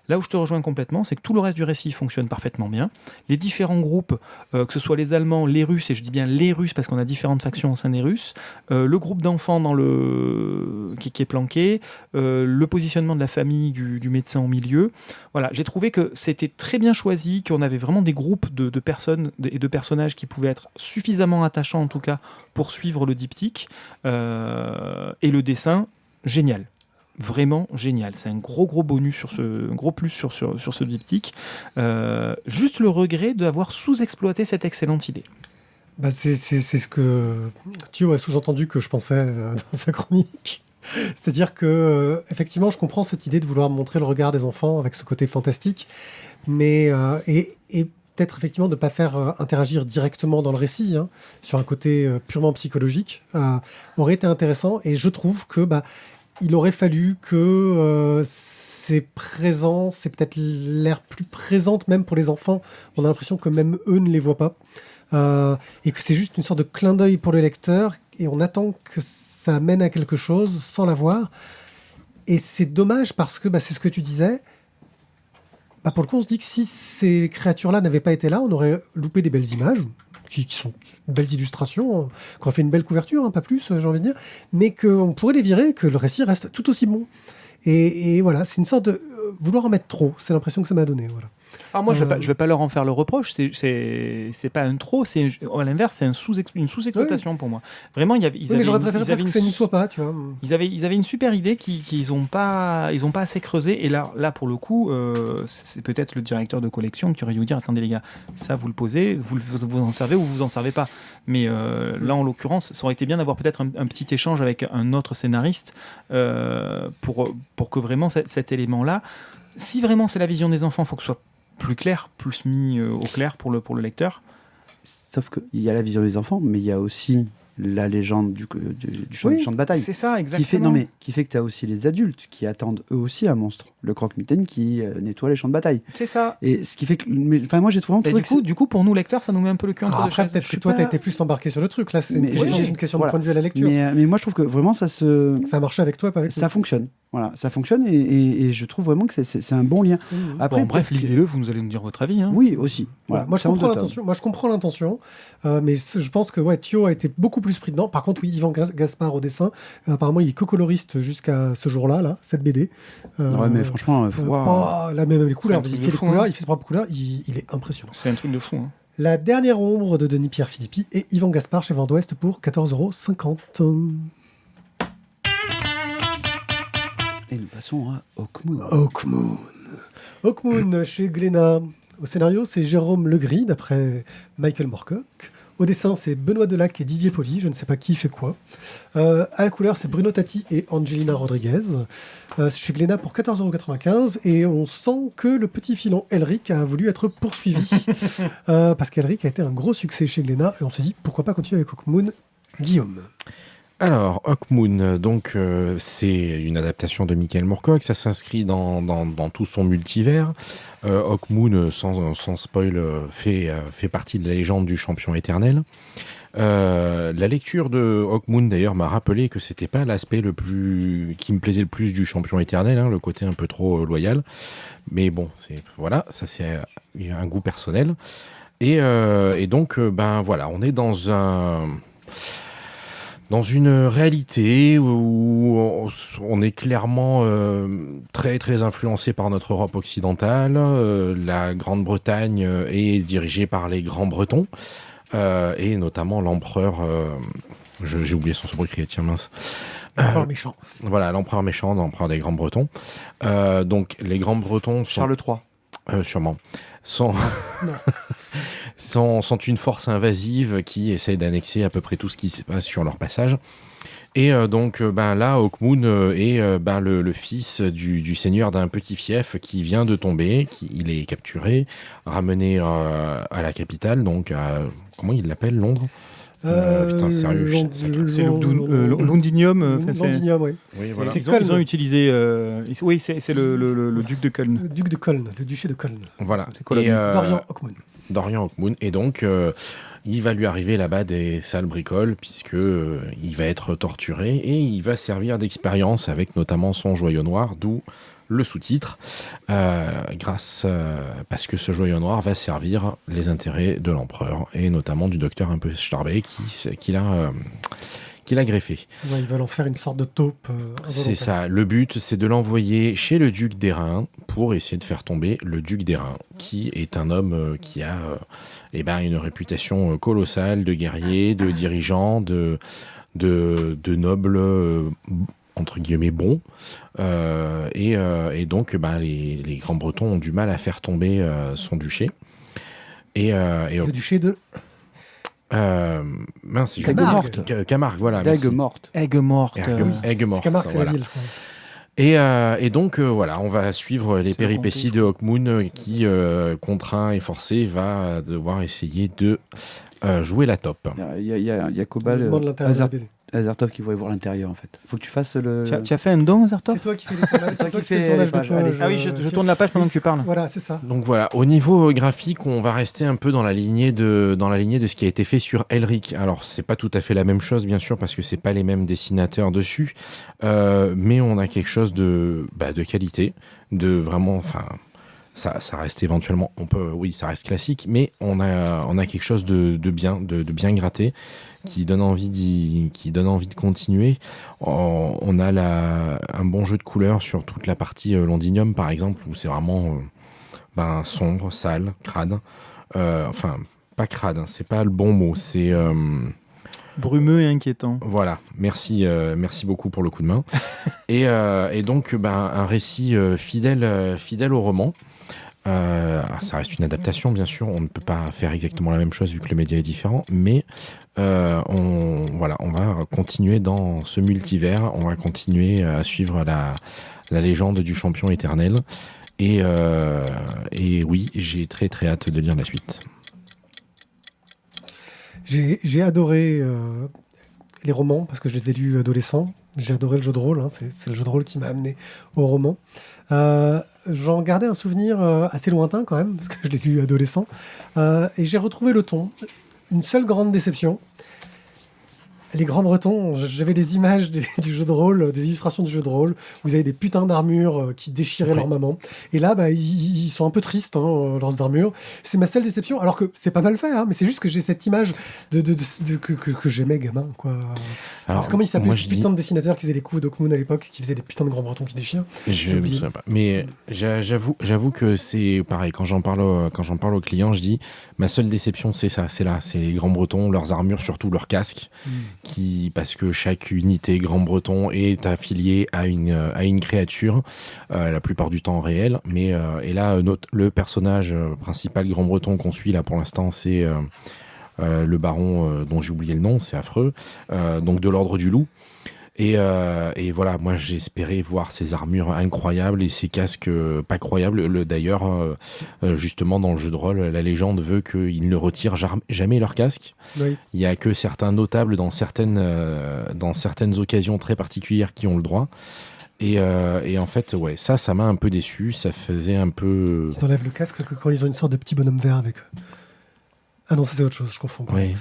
Là où je te rejoins complètement, c'est que tout le reste du récit fonctionne parfaitement bien. Les différents groupes, que ce soit les Allemands, les Russes, et je dis bien les Russes parce qu'on a différentes factions au sein des Russes, le groupe d'enfants qui est planqué, le positionnement de la famille du médecin au milieu. Voilà, j'ai trouvé que c'était très bien choisi, qu'on avait vraiment des groupes de personnes et de personnages qui pouvaient être suffisamment attachants en tout cas pour suivre le diptyque. Et le dessin, génial. Vraiment génial, c'est un gros bonus gros plus sur ce diptyque. Juste le regret d'avoir sous-exploité cette excellente idée. C'est ce que Thio a sous-entendu que je pensais dans sa chronique. C'est-à-dire que effectivement, je comprends cette idée de vouloir montrer le regard des enfants avec ce côté fantastique, mais et peut-être effectivement de ne pas faire interagir directement dans le récit, hein, sur un côté purement psychologique, aurait été intéressant. Et je trouve que il aurait fallu que ces présences, c'est peut-être l'air plus présente même pour les enfants. On a l'impression que même eux ne les voient pas. Et que c'est juste une sorte de clin d'œil pour le lecteur. Et on attend que ça mène à quelque chose sans la voir. Et c'est dommage parce que c'est ce que tu disais. Pour le coup, on se dit que si ces créatures-là n'avaient pas été là, on aurait loupé des belles images. Qui sont de belles illustrations, qu'on fait une belle couverture, hein, pas plus, j'ai envie de dire, mais qu'on pourrait les virer, que le récit reste tout aussi bon. Et voilà, c'est une sorte de vouloir en mettre trop, c'est l'impression que ça m'a donné. Voilà. Alors moi, je vais pas leur en faire le reproche, c'est pas un trop, à l'inverse, c'est une sous-exploitation pour moi. Vraiment, mais j'aurais préféré presque que ça n'y soit pas, tu vois. Ils avaient une super idée qu'ils ont pas assez creusé, et là pour le coup, c'est peut-être le directeur de collection qui aurait dû vous dire, attendez les gars, ça vous le posez, vous en servez ou vous en servez pas. Mais là, en l'occurrence, ça aurait été bien d'avoir peut-être un petit échange avec un autre scénariste pour que vraiment cet élément-là, si vraiment c'est la vision des enfants, il faut que ce soit plus clair, plus mis au clair pour le lecteur. Sauf qu'il y a la vision des enfants, mais il y a aussi la légende du champ de bataille. C'est ça, exactement. Qui fait que tu as aussi les adultes qui attendent eux aussi un monstre. Le croque-mitaine qui nettoie les champs de bataille. C'est ça. Et ce qui fait que... moi, j'ai vraiment trouvé du coup, pour nous lecteurs, ça nous met un peu le cul entre deux chaises. Après, peut-être que toi, tu as été plus embarqué sur le truc. Là, c'est une question de point de vue à la lecture. Mais moi, je trouve que vraiment, ça a marché avec toi, pas avec ça fonctionne. Voilà, ça fonctionne et je trouve vraiment que c'est un bon lien. Après, Bon, bref, peut-être que- lisez-le, vous nous allez nous dire votre avis. Hein. Oui, aussi. Voilà, Voilà, moi, je c'est en comprends deux tomes. l'intention. Moi, je comprends l'intention, mais je pense que Thio a été beaucoup plus pris dedans. Par contre, oui, Yvan Gaspard au dessin. Apparemment, il est co-coloriste jusqu'à ce jour-là, cette BD. Ouais, mais franchement, waouh. Pas la même les couleurs. un Il truc fait de les fou, couleurs, hein. il fait ses propres couleurs. Il est impressionnant. C'est un truc de fou. Hein. La dernière ombre de Denis-Pierre Philippi et Yvan Gaspard chez Vent d'Ouest pour 14,50 €. Et nous passons à Hawkmoon. Hawkmoon chez Glénat. Au scénario, c'est Jérôme Legris, d'après Michael Moorcock. Au dessin, c'est Benoît Delac et Didier Poli. Je ne sais pas qui fait quoi. À la couleur, c'est Bruno Tati et Angelina Rodriguez. C'est chez Glénat pour 14,95 €. Et on sent que le petit filon Elric a voulu être poursuivi. Parce qu'Elric a été un gros succès chez Glénat. Et on s'est dit, pourquoi pas continuer avec Hawkmoon. Guillaume. Alors, Hawkmoon, donc c'est une adaptation de Michael Moorcock, ça s'inscrit dans tout son multivers. Hawkmoon, sans spoil, fait partie de la légende du champion éternel. La lecture de Hawkmoon, d'ailleurs, m'a rappelé que c'était pas l'aspect qui me plaisait le plus du champion éternel, le côté un peu trop loyal. Mais bon, voilà, ça c'est un goût personnel. Et donc, voilà, on est dans une réalité où on est clairement très très influencé par notre Europe occidentale. La Grande-Bretagne est dirigée par les Grands Bretons et notamment l'empereur. J'ai oublié son sobriquet, tiens mince. L'empereur méchant. Voilà, l'empereur méchant, l'empereur des Grands Bretons. Donc les Grands Bretons sont Charles III. sûrement sont sont une force invasive qui essaie d'annexer à peu près tout ce qui se passe sur leur passage. Et donc là, Hawkmoon est le fils du seigneur d'un petit fief qui vient de tomber, il est capturé, ramené à la capitale, donc comment il l'appelle, Londres? Putain, sérieux, C'est le Londinium. Londinium, oui. Oui, voilà. C'est Ils ont Cologne. utilisé. Oui, c'est le duc de Cologne. Le duc de Cologne, le duché de Cologne. Voilà. C'est Cologne. Et, Dorian Hawkmoon. Dorian Hawkmoon. Et donc, il va lui arriver là-bas des sales bricoles, puisque il va être torturé et il va servir d'expérience avec notamment son joyau noir, d'où le sous-titre, parce que ce joyau noir va servir les intérêts de l'empereur et notamment du docteur un peu starbé qui l'a greffé. Ouais, ils veulent en faire une sorte de taupe. C'est ça. Le but, c'est de l'envoyer chez le duc d'Airain pour essayer de faire tomber le duc d'Airain, qui est un homme qui a une réputation colossale de guerrier, de dirigeant, de noble, entre guillemets, bon. Et donc, les Grands Bretons ont du mal à faire tomber son duché. Le duché de mince, Dague-Morte. Camargue, voilà. Dague-Morte. Aigues-Mortes. Aigues-Mortes. C'est Camargue, c'est voilà. la ville, je crois. Et donc, voilà, on va suivre les péripéties de Hawkmoon qui, contraint et forcé, va devoir essayer de jouer la top. Il y a Cobal, Je demande l'intérieur de la BD. Azertov qui voulait voir l'intérieur en fait. Faut que tu fasses le. Tu as fait un don, Zartov? C'est toi qui fais les tournages, c'est toi qui fais le fais tournage les de pages, page. allez. Ah oui, je tourne la page pendant que tu parles. Voilà, c'est ça. Donc voilà, au niveau graphique, on va rester un peu dans la lignée de ce qui a été fait sur Elric. Alors, c'est pas tout à fait la même chose, bien sûr, parce que c'est pas les mêmes dessinateurs dessus, mais on a quelque chose de qualité, de vraiment, enfin, ça reste éventuellement, ça reste classique, mais on a quelque chose de bien, de bien gratté, qui donne envie de continuer. On a un bon jeu de couleurs sur toute la partie Londinium, par exemple, où c'est vraiment sombre, sale, crade. Enfin, pas crade, c'est pas le bon mot, c'est... Brumeux et inquiétant. Voilà, merci beaucoup pour le coup de main. et donc, un récit fidèle au roman. Ça reste une adaptation, bien sûr. On ne peut pas faire exactement la même chose vu que le média est différent, mais on va continuer dans ce multivers. On va continuer à suivre la légende du champion éternel. Et oui, j'ai très très hâte de lire la suite. J'ai adoré les romans parce que je les ai lus adolescents. J'ai adoré le jeu de rôle. C'est le jeu de rôle qui m'a amené au roman. J'en gardais un souvenir assez lointain quand même, parce que je l'ai lu adolescent. Et j'ai retrouvé le ton. Une seule grande déception. Les grands bretons, j'avais des images du jeu de rôle, des illustrations du jeu de rôle, où vous avez des putains d'armures qui déchiraient leur maman. Et là, ils sont un peu tristes, leurs armures. C'est ma seule déception, alors que c'est pas mal fait, mais c'est juste que j'ai cette image que j'aimais gamin, quoi. Alors comment il s'appelait ce putain de dessinateur qui faisait les coups d'Hawkmoon à l'époque, qui faisait des putains de grands bretons qui déchirent? Je me souviens pas. Mais j'avoue que c'est pareil. Quand j'en parle aux clients, je dis ma seule déception, c'est ça, c'est les grands bretons, leurs armures, surtout leurs casques, parce que chaque unité grand breton est affiliée à une créature, la plupart du temps réelle. Mais et là, le personnage principal grand breton qu'on suit là pour l'instant, c'est le baron dont j'ai oublié le nom, c'est affreux, donc de l'ordre du loup. Et voilà, moi j'espérais voir ces armures incroyables et ces casques pas croyables. D'ailleurs, justement dans le jeu de rôle, la légende veut qu'ils ne retirent jamais leur casque. Oui. Il y a que certains notables dans certaines occasions très particulières qui ont le droit. Et en fait, ouais, ça m'a un peu déçu. Ça faisait un peu. Ils enlèvent le casque quand ils ont une sorte de petit bonhomme vert avec eux. Ah non, ça c'est autre chose, je confonds. Oui.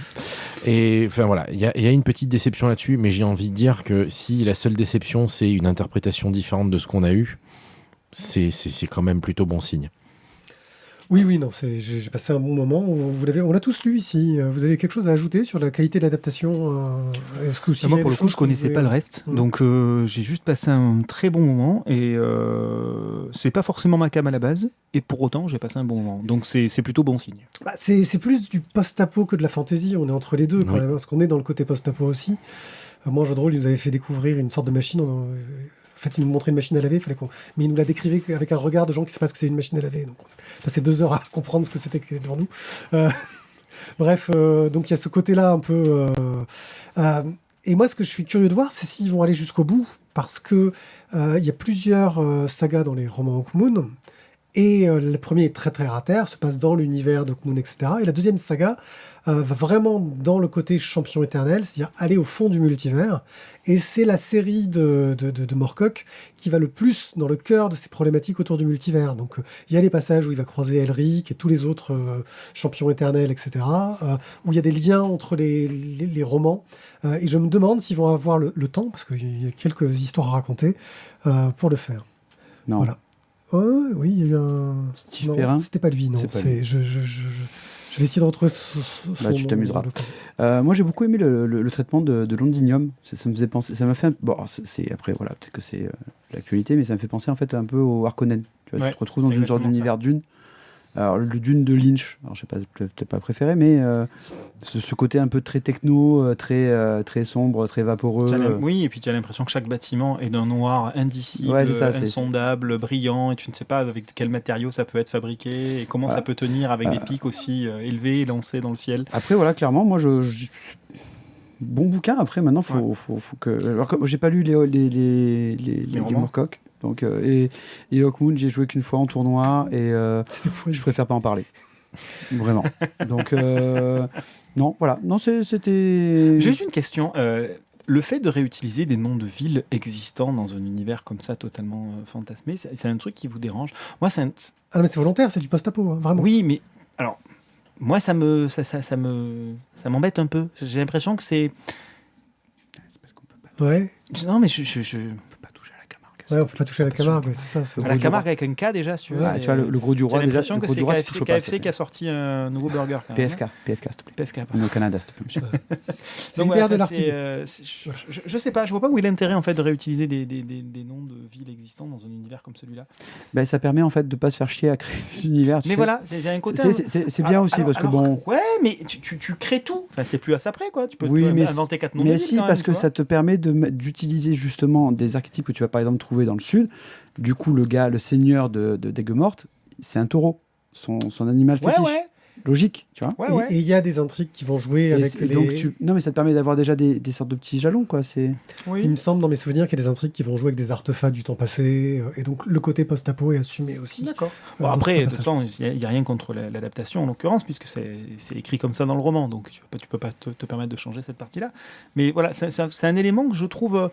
Et enfin voilà, il y a une petite déception là-dessus, mais j'ai envie de dire que si la seule déception c'est une interprétation différente de ce qu'on a eu, c'est quand même plutôt bon signe. Oui, non, j'ai passé un bon moment. On l'a tous lu ici. Vous avez quelque chose à ajouter sur la qualité de l'adaptation? Est-ce que aussi Moi, pour le coup, je connaissais pas le reste, donc j'ai juste passé un très bon moment, et c'est pas forcément ma cam à la base, et pour autant, j'ai passé un bon moment. Donc c'est plutôt bon signe. C'est plus du post-apo que de la fantasy. On est entre les deux quand même, parce qu'on est dans le côté post-apo aussi. Moi, en jeu de rôle, il nous avait fait découvrir une sorte de machine. En fait, il nous montrait une machine à laver, mais il nous la décrivait avec un regard de gens qui ne savent pas ce que c'est une machine à laver. Donc, on a passé 2 heures à comprendre ce que c'était devant nous. Bref, donc il y a ce côté-là un peu. Et moi, ce que je suis curieux de voir, c'est s'ils vont aller jusqu'au bout, parce que il y a plusieurs sagas dans les romans Hawkmoon. Et le premier est très terre à terre, se passe dans l'univers d'Hawkmoon, etc. Et la deuxième saga va vraiment dans le côté champion éternel, c'est-à-dire aller au fond du multivers. Et c'est la série de Moorcock qui va le plus dans le cœur de ces problématiques autour du multivers. Donc il y a les passages où il va croiser Elric et tous les autres champions éternels, etc. Où il y a des liens entre les romans. Et je me demande s'ils vont avoir le temps, parce qu'il y a quelques histoires à raconter, pour le faire. Non. Voilà. Oui, il y a eu un. Steve Non, Perrin. c'était pas lui, non. C'est pas lui. Je vais essayer de retrouver son Tu nom. t'amuseras. Moi, j'ai beaucoup aimé le traitement de Londinium. Ça me faisait penser. Ça m'a fait. Bon, c'est après, voilà, peut-être que c'est l'actualité, mais ça me fait penser en fait un peu au Harkonnen. Tu vois, tu te retrouves dans une sorte d'univers Dune. Alors, le Dune de Lynch, alors je sais pas, peut-être pas préféré, mais ce côté un peu très techno, très sombre, très vaporeux. Oui, et puis tu as l'impression que chaque bâtiment est d'un noir indicible, insondable, brillant, et tu ne sais pas avec quel matériau ça peut être fabriqué et comment ça peut tenir avec des pics aussi élevés et lancés dans le ciel. Après, voilà, clairement, moi, bon bouquin. Après, maintenant, faut que. Alors, j'ai pas lu les Moorcock. Donc, et Hawkmoon, j'ai joué qu'une fois en tournoi et je préfère pas en parler. Vraiment. Donc, non, voilà. Non, c'était. Juste une question. Le fait de réutiliser des noms de villes existants dans un univers comme ça, totalement fantasmé, c'est un truc qui vous dérange? Moi, c'est Ah, mais c'est volontaire, c'est du post-apo, vraiment. Oui, mais alors, moi, ça m'embête un peu. J'ai l'impression que c'est. Ouais. Non, mais Ouais, on peut pas toucher à la Camargue, c'est ça. La Camargue avec un K déjà, si tu veux. Ouais, tu vois, le gros du roi. J'ai l'impression que c'est KFC qui a pas. sorti un nouveau burger. Quand même, PFK, s'il te plaît. PFK. On est au Canada, s'il te plaît, monsieur. C'est l'hiver de l'article. Je sais pas, je vois pas où est l'intérêt en fait de réutiliser des noms de villes existantes dans un univers comme celui-là. Ben, ça permet en fait de pas se faire chier à créer des univers. Mais voilà, il y a un côté. C'est bien aussi parce que bon. Ouais, mais tu crées tout. Enfin, t'es plus à ça près, quoi. Tu peux inventer 4 noms de mais villes. si, parce que ça te permet d'utiliser justement des archétypes que tu vas par exemple trouver dans le sud. Du coup, le seigneur de Daigues-Mortes, c'est un taureau, son animal fétiche. Ouais. Logique, tu vois. Et il y a des intrigues qui vont jouer avec les... Donc non, mais ça te permet d'avoir déjà des sortes de petits jalons, quoi. Oui. Il me semble, dans mes souvenirs, qu'il y a des intrigues qui vont jouer avec des artefacts du temps passé, et donc le côté post-apo est assumé aussi. D'accord. Bon, après, de toute façon, il n'y a rien contre l'adaptation, en l'occurrence, puisque c'est écrit comme ça dans le roman, donc tu peux pas te permettre de changer cette partie-là. Mais voilà, c'est un élément que je trouve...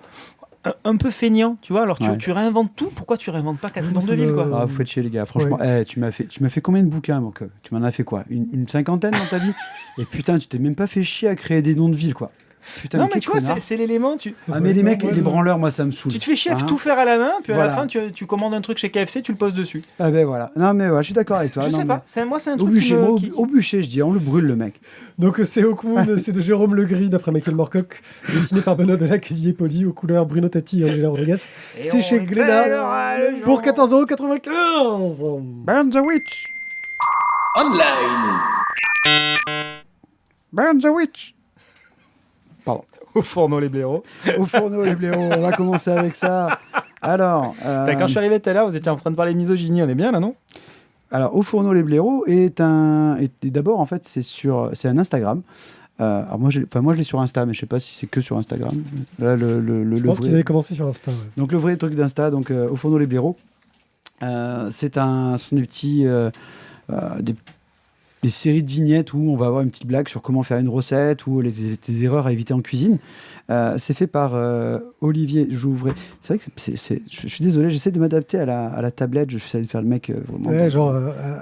un peu feignant, tu vois. Alors tu réinventes tout. Pourquoi tu réinventes pas 4 noms de villes, quoi? Ah, vous faites chier, les gars. Franchement, tu m'as fait combien de bouquins, mon Tu m'en as fait quoi, une cinquantaine dans ta vie? Et putain, tu t'es même pas fait chier à créer des noms de villes, quoi. Putain, Non, mais mais quel tu vois, connard. c'est l'élément. Ah, mais les mecs, Ouais, les ouais. branleurs, moi, ça me saoule. Tu te fais chier à Hein. tout faire à la main, puis à Voilà. la fin, tu commandes un truc chez KFC, tu le poses dessus. Ah ben voilà. Non, mais ouais, je suis d'accord avec toi. Je non, sais mais- pas. Moi, c'est un Au truc bûcher, moi, qui... au bûcher, je dis, on le brûle, le mec. Donc c'est Hawkmoon, c'est de Jérôme Legris d'après Michael Moorcock, dessiné par Benoît Delac et Didier Poli, aux couleurs Bruno Tati et Angela Rodriguez. Et C'est on chez éclairera Glénat le jour. pour 14,95 €. Burn the witch. Online. Burn the witch. Pardon. Au fourneau les blaireaux. Au fourneau, les blaireaux, on va commencer avec ça. Alors, Quand je suis arrivé tout à l'heure, vous étiez en train de parler de misogynie, on est bien là, non? alors, Au fourneau, les blaireaux est d'abord, en fait, c'est un Instagram. Alors moi, je l'ai sur Insta, mais je sais pas si c'est que sur Instagram. Là, Je pense qu'ils avaient commencé sur Insta. Ouais. Donc le vrai truc d'Insta, donc Au fourneau, les blaireaux, ce sont des petits, des séries de vignettes où on va avoir une petite blague sur comment faire une recette ou des erreurs à éviter en cuisine. C'est fait par Olivier Jouvray. C'est vrai que je suis désolé, j'essaie de m'adapter à la tablette. Je suis allé faire le mec vraiment. Ouais, genre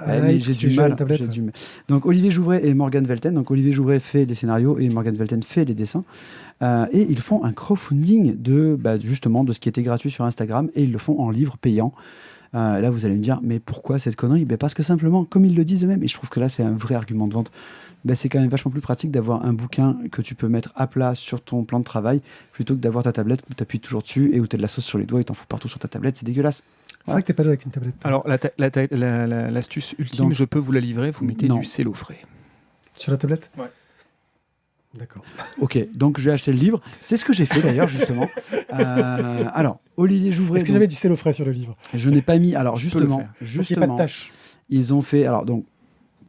Mais j'ai du mal. J'ai du mal. Donc Olivier Jouvray et Morgan Velten. Donc Olivier Jouvray fait les scénarios et Morgan Velten fait les dessins. Et ils font un crowdfunding justement de ce qui était gratuit sur Instagram et ils le font en livre payant. Là, vous allez me dire, mais pourquoi cette connerie? Parce que simplement, comme ils le disent eux-mêmes, et je trouve que là, c'est un vrai argument de vente, c'est quand même vachement plus pratique d'avoir un bouquin que tu peux mettre à plat sur ton plan de travail plutôt que d'avoir ta tablette où tu appuies toujours dessus et où tu as de la sauce sur les doigts et t'en fous partout sur ta tablette. C'est dégueulasse. C'est vrai que t'es pas joué avec une tablette. Alors, l'astuce ultime, Donc- je peux vous la livrer, vous mettez Non. du cello frais. Sur la tablette? Ouais. D'accord. Ok, donc je vais acheter le livre. C'est ce que j'ai fait d'ailleurs, justement. Alors, Olivier Jouvray. Est-ce que j'avais du cello frais sur le livre? Je n'ai pas mis. Alors, peux le justement, faire. Pour qu'il n'y ait pas de tâche. ils ont fait. Alors, donc,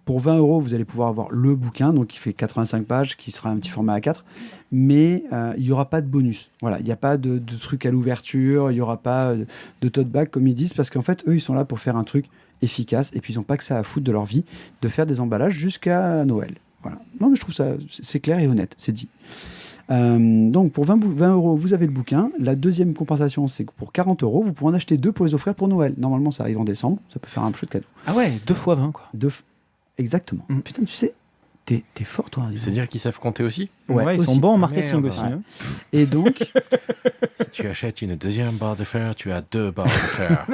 pour 20 €, vous allez pouvoir avoir le bouquin, donc qui fait 85 pages, qui sera un petit format A4, mais il n'y aura pas de bonus. Voilà, il n'y a pas de truc à l'ouverture, il n'y aura pas de tote bag, comme ils disent, parce qu'en fait, eux, ils sont là pour faire un truc efficace, et puis ils n'ont pas que ça à foutre de leur vie, de faire des emballages jusqu'à Noël. Voilà. Non, mais je trouve ça, c'est clair et honnête, c'est dit. Donc, pour 20 €, vous avez le bouquin. La deuxième compensation, c'est que pour 40 €, vous pourrez en acheter 2 pour les offrir pour Noël. Normalement, ça arrive en décembre, ça peut faire un chouette cadeau. Ah ouais, 2 fois 20, quoi. Exactement. Mm. Putain, tu sais, t'es fort, toi. Yvan. C'est-à-dire qu'ils savent compter aussi. Ouais, ils aussi. sont bons en Ah, marketing merde. aussi. Ouais. hein. Et donc, Si tu achètes une deuxième barre de fer, tu as 2 barres de fer.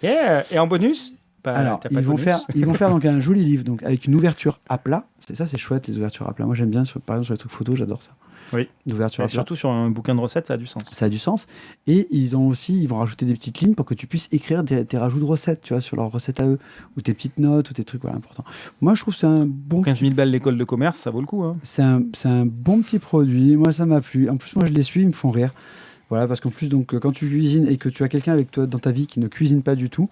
Yeah. Et en bonus alors, t'as pas de ils vont bonus faire donc un joli livre, donc avec une ouverture à plat. C'est chouette, les ouvertures à plat. Moi, j'aime bien, par exemple, sur les trucs photos, j'adore ça. Oui. L'ouverture Et à plat. surtout sur un bouquin de recettes, ça a du sens. Ça a du sens. Et ils vont rajouter des petites lignes pour que tu puisses écrire tes rajouts de recettes, tu vois, sur leurs recettes à eux, ou tes petites notes, ou tes trucs, voilà, importants. Moi, je trouve que c'est un bon. 15 000 balles l'école de commerce, ça vaut le coup. Hein. C'est un bon petit produit. Moi, ça m'a plu. En plus, moi, je les suis, ils me font rire. Voilà, parce qu'en plus, donc, quand tu cuisines et que tu as quelqu'un avec toi dans ta vie qui ne cuisine pas du tout,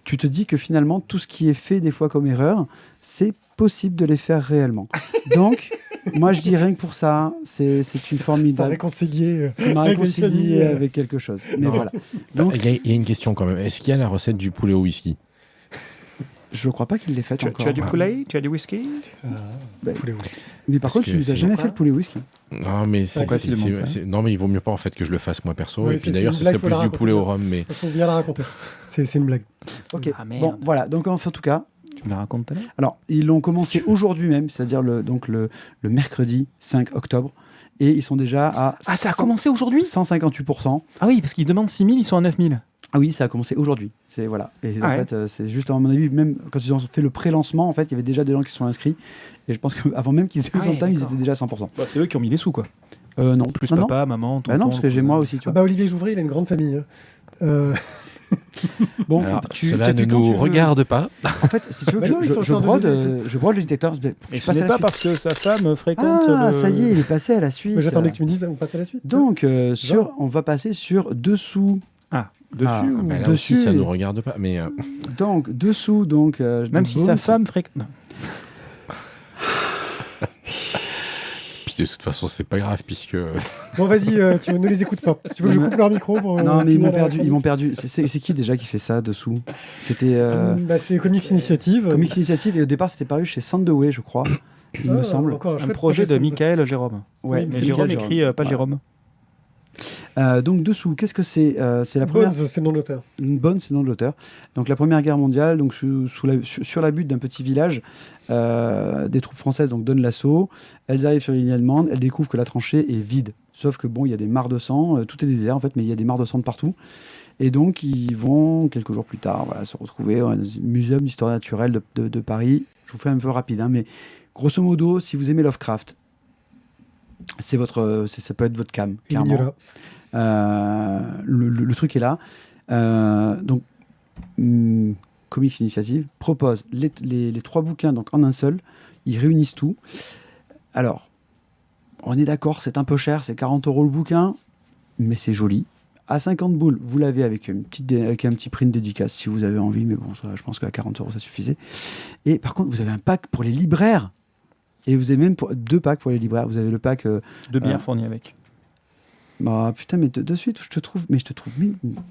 tu te dis que finalement, tout ce qui est fait des fois comme erreur, c'est possible de les faire réellement. Donc, moi, je dis rien que pour ça, c'est une Ça formidable. réconcilié. Ça m'a avec les réconcilié familles, avec quelque chose. Mais Non. voilà. Donc, Il y a une question quand même. Est-ce qu'il y a la recette du poulet au whisky? je crois pas qu'il l'ait faite encore. Tu as du poulet? Tu as du whisky? Poulet whisky. Mais par Parce contre, que tu nous as c'est- jamais fait le poulet whisky. Non, mais Pourquoi tu demandes ça non, mais il vaut mieux pas en fait que je le fasse moi perso. Oui, Et c'est puis d'ailleurs, une ce blague, serait faut plus la du raconter. poulet au rhum. Mais Il faut bien la raconter. C'est une blague. Ok. Ah, merde. Bon, voilà. Donc, en tout cas, Tu me la racontes tout à l'heure? alors, ils l'ont commencé aujourd'hui même, c'est-à-dire le mercredi 5 octobre. Et ils sont déjà à Ah, ça a commencé aujourd'hui? 158%. Ah oui, parce qu'ils demandent 6 000, ils sont à 9 000. Ah oui, ça a commencé aujourd'hui. C'est voilà. Et Ah en ouais. fait, c'est juste à mon avis, même quand ils ont fait le pré-lancement, en fait, il y avait déjà des gens qui se sont inscrits. Et je pense qu'avant même qu'ils aient Ah eu son ouais, time, ils d'accord. étaient déjà à 100%. Bah, c'est eux qui ont mis les sous, quoi. Non, Plus non, papa, maman, non. tonton. Bah non, parce que le j'ai cousin. moi aussi. Tu Ah vois. bah Olivier Jouvray, il a une grande famille. Bon, alors, tu cela t'appuies ne quand tu nous veux. regarde pas. En fait, si tu veux, Bah non, ils sont en train de je brode le détecteur. Et Je ce passe à n'est la pas suite. parce que sa femme fréquente Ah, le... ça y est, il est passé à la suite. Mais j'attendais que tu me dises, on passe à la suite. Donc, on va passer sur dessous. Ah, Dessus Ah, ou Bah, là dessus aussi, ça nous regarde pas. Mais Donc, dessous, donc. même si sa femme fréquente... Non. puis de toute façon, c'est pas grave puisque Bon, vas-y, tu ne les écoutes pas. Tu veux que je coupe leur micro pour. Non, mais ils finir m'ont la perdu. chronique Ils m'ont perdu. C'est qui déjà qui fait ça dessous? C'était Bah, c'est Comics Initiative. Comics Initiative et au départ, c'était paru chez Sandoway, je crois. Il me semble. Encore Un chouette projet de ça. Michael Jérôme. Ouais, Oui, Mais c'est Jérôme Michael écrit pas Voilà. Jérôme. Donc dessous, qu'est-ce que c'est? C'est la première. Bones, c'est non l'auteur. Une bonne, c'est le nom de l'auteur. Donc la Première Guerre mondiale, donc sur la butte d'un petit village, des troupes françaises donc donnent l'assaut. Elles arrivent sur la ligne allemande, elles découvrent que la tranchée est vide. Sauf que bon, il y a des mares de sang, tout est désert en fait, mais il y a des mares de sang de partout. Et donc ils vont quelques jours plus tard, voilà, se retrouver dans un muséum d'histoire naturelle de Paris. Je vous fais un peu rapide, hein, mais grosso modo, si vous aimez Lovecraft, ça peut être votre cam, Il est clairement. là. Le truc est là. Donc, Comics Initiative propose les 3 bouquins donc en un seul. Ils réunissent tout. Alors, on est d'accord, c'est un peu cher, c'est 40 € le bouquin, mais c'est joli. À 50 boules, vous l'avez avec un petit print dédicace si vous avez envie, mais bon, ça, je pense qu'à 40 € ça suffisait. Et par contre, vous avez un pack pour les libraires. Et vous avez même 2 packs pour les libraires. Vous avez le pack. De bière fournie avec. Bah putain, mais de suite, je te trouve.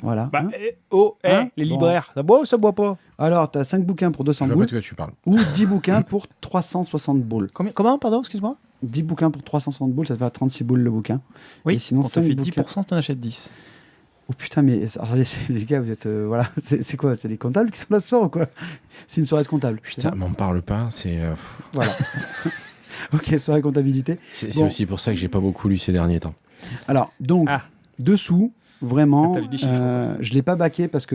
Voilà. Bah, hein. les Bon. libraires, ça boit ou ça boit pas? Alors, tu as 5 bouquins pour 200 Je vois pas boules de quoi tu parles. ou 10 bouquins pour 360 boules. Comment, pardon, excuse-moi? 10 bouquins pour 360 boules, ça te fait à 36 boules le bouquin. Oui, Et sinon, on te 5 fait bouquins. 10%, t'en achètes 10. Oh putain, mais alors, les gars, vous êtes. Voilà, c'est quoi? C'est les comptables qui sont là ce soir ou quoi? C'est une soirée de comptable. Putain, m'en parle pas, c'est Voilà. Ok, soirée comptabilité. c'est Bon. aussi pour ça que j'ai pas beaucoup lu ces derniers temps. Alors, donc, Ah. dessous, vraiment, Ah, t'as lu des chiffres, je l'ai pas baqué parce que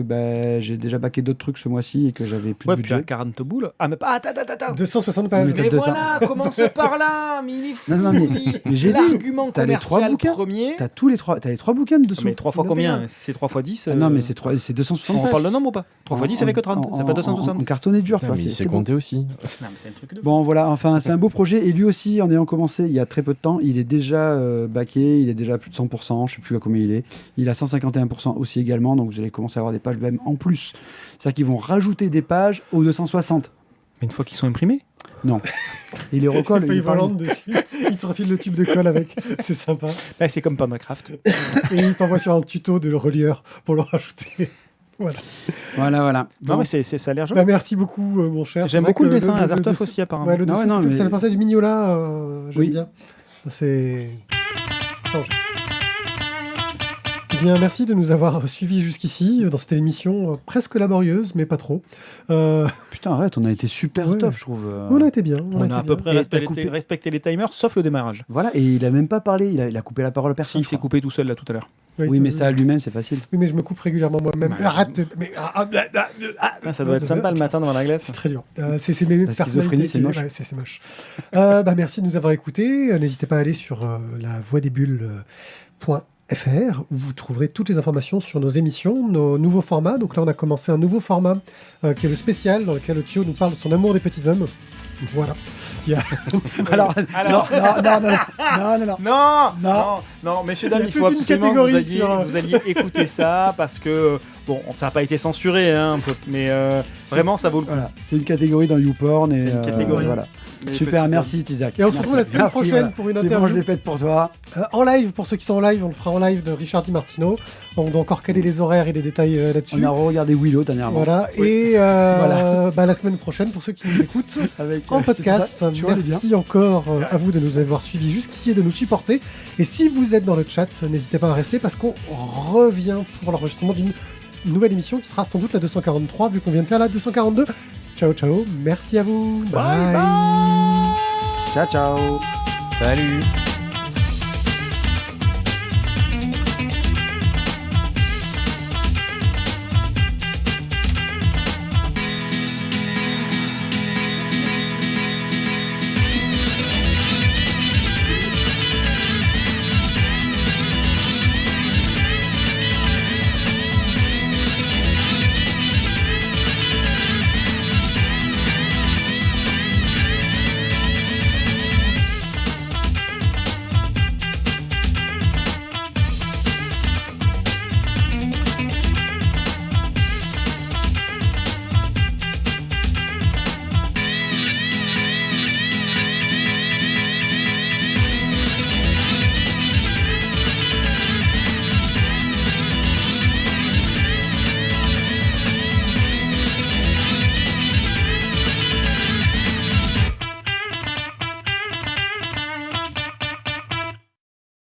j'ai déjà baqué d'autres trucs ce mois-ci et que j'avais plus Ouais, de puis à budget. 40 boules. Ah, mais pas. Attends. 260 pages. Mais Mais 200. voilà, commence par là, mais il est fou. Non, mais j'ai dit, L'argument t'as les 3 commercial bouquins. premier. T'as les 3 bouquins de dessous. Mais 3 fois C'est combien? noté, C'est 3 fois 10. Ah non, mais c'est 260 On pages. parle de nombre ou pas? 3 fois 10, ça fait que 30. C'est pas 260. En cartonné dur, tu Putain, vois. mais il c'est s'est bon. compté aussi. Non, mais c'est un truc de. Bon, voilà, enfin, c'est un beau projet. Et lui aussi, en ayant commencé il y a très peu de temps, il est déjà baqué, il est déjà à plus de 100%, je sais plus à combien il est. Il a 151% aussi également, donc vous allez commencer à avoir des pages même en plus. C'est-à-dire qu'ils vont rajouter des pages aux 260. Mais une fois qu'ils sont imprimés. Non. Il les recolle. Feuille il parle- volante dessus. Il te refile le tube de colle avec. C'est sympa. Bah, c'est comme Pandacraft. Et il t'envoie sur un tuto de le relieur pour le rajouter. Voilà. Voilà. Non, Bon. mais ça a l'air joli. Bah, merci beaucoup, mon cher. J'aime C'est vrai beaucoup le que dessin. le Azartov dessus- aussi, apparemment. Ouais, le Ah dessus, ouais, non, ça mais- fait penser à du Mignola, j'aime Oui. bien. C'est. Ça en jette. Eh bien, merci de nous avoir suivis jusqu'ici dans cette émission presque laborieuse, mais pas trop. Putain, arrête, on a été super Ouais. top, je trouve. On a été bien. On été a à peu bien. près Et t'as coupé- respecté les timers, sauf le démarrage. Voilà, et il a même pas parlé, il a coupé la parole à Si, personne. il s'est coupé tout seul là tout à l'heure. Oui, mais ça à lui-même, c'est facile. Oui, mais je me coupe régulièrement moi-même. Ouais. Arrête. Ah, ça doit être sympa le matin devant la glace. C'est très dur. C'est mes La schizophrénie, personnalités. c'est moche. Ouais, c'est moche. Merci de nous avoir écoutés. N'hésitez pas à aller sur lavoidesbulles.fr où vous trouverez toutes les informations sur nos émissions, nos nouveaux formats. Donc là, on a commencé un nouveau format qui est le spécial dans lequel Thio nous parle de son amour des petits hommes. Voilà. Il y a- Alors, Alors- non. Non, messieurs, Il y a dames, il toute faut une absolument que catégorie sur- vous alliez écouter ça parce que, bon, ça n'a pas été censuré, hein, un peu, mais vraiment, ça vaut le coup. Voilà, c'est une catégorie dans YouPorn. Et, C'est une catégorie. voilà. Les Super, petits merci Tizak. Et on se retrouve la semaine prochaine pour une C'est bon, interview. je l'ai faite pour toi. En live, pour ceux qui sont en live, on le fera en live de Richard Di Martino. On doit encore caler les horaires et les détails là-dessus. On a regardé Willow dernièrement. Voilà. Oui. Et Voilà. la semaine prochaine, pour ceux qui nous écoutent, Avec, en c'est podcast. ça, tu vois, elle est Merci encore à vous de nous avoir suivis jusqu'ici et de nous supporter. Et si vous êtes dans le chat, n'hésitez pas à rester parce qu'on revient pour l'enregistrement d'une nouvelle émission qui sera sans doute la 243 vu qu'on vient de faire la 242. Ciao, ciao. Merci à vous. Ciao, ciao. Salut.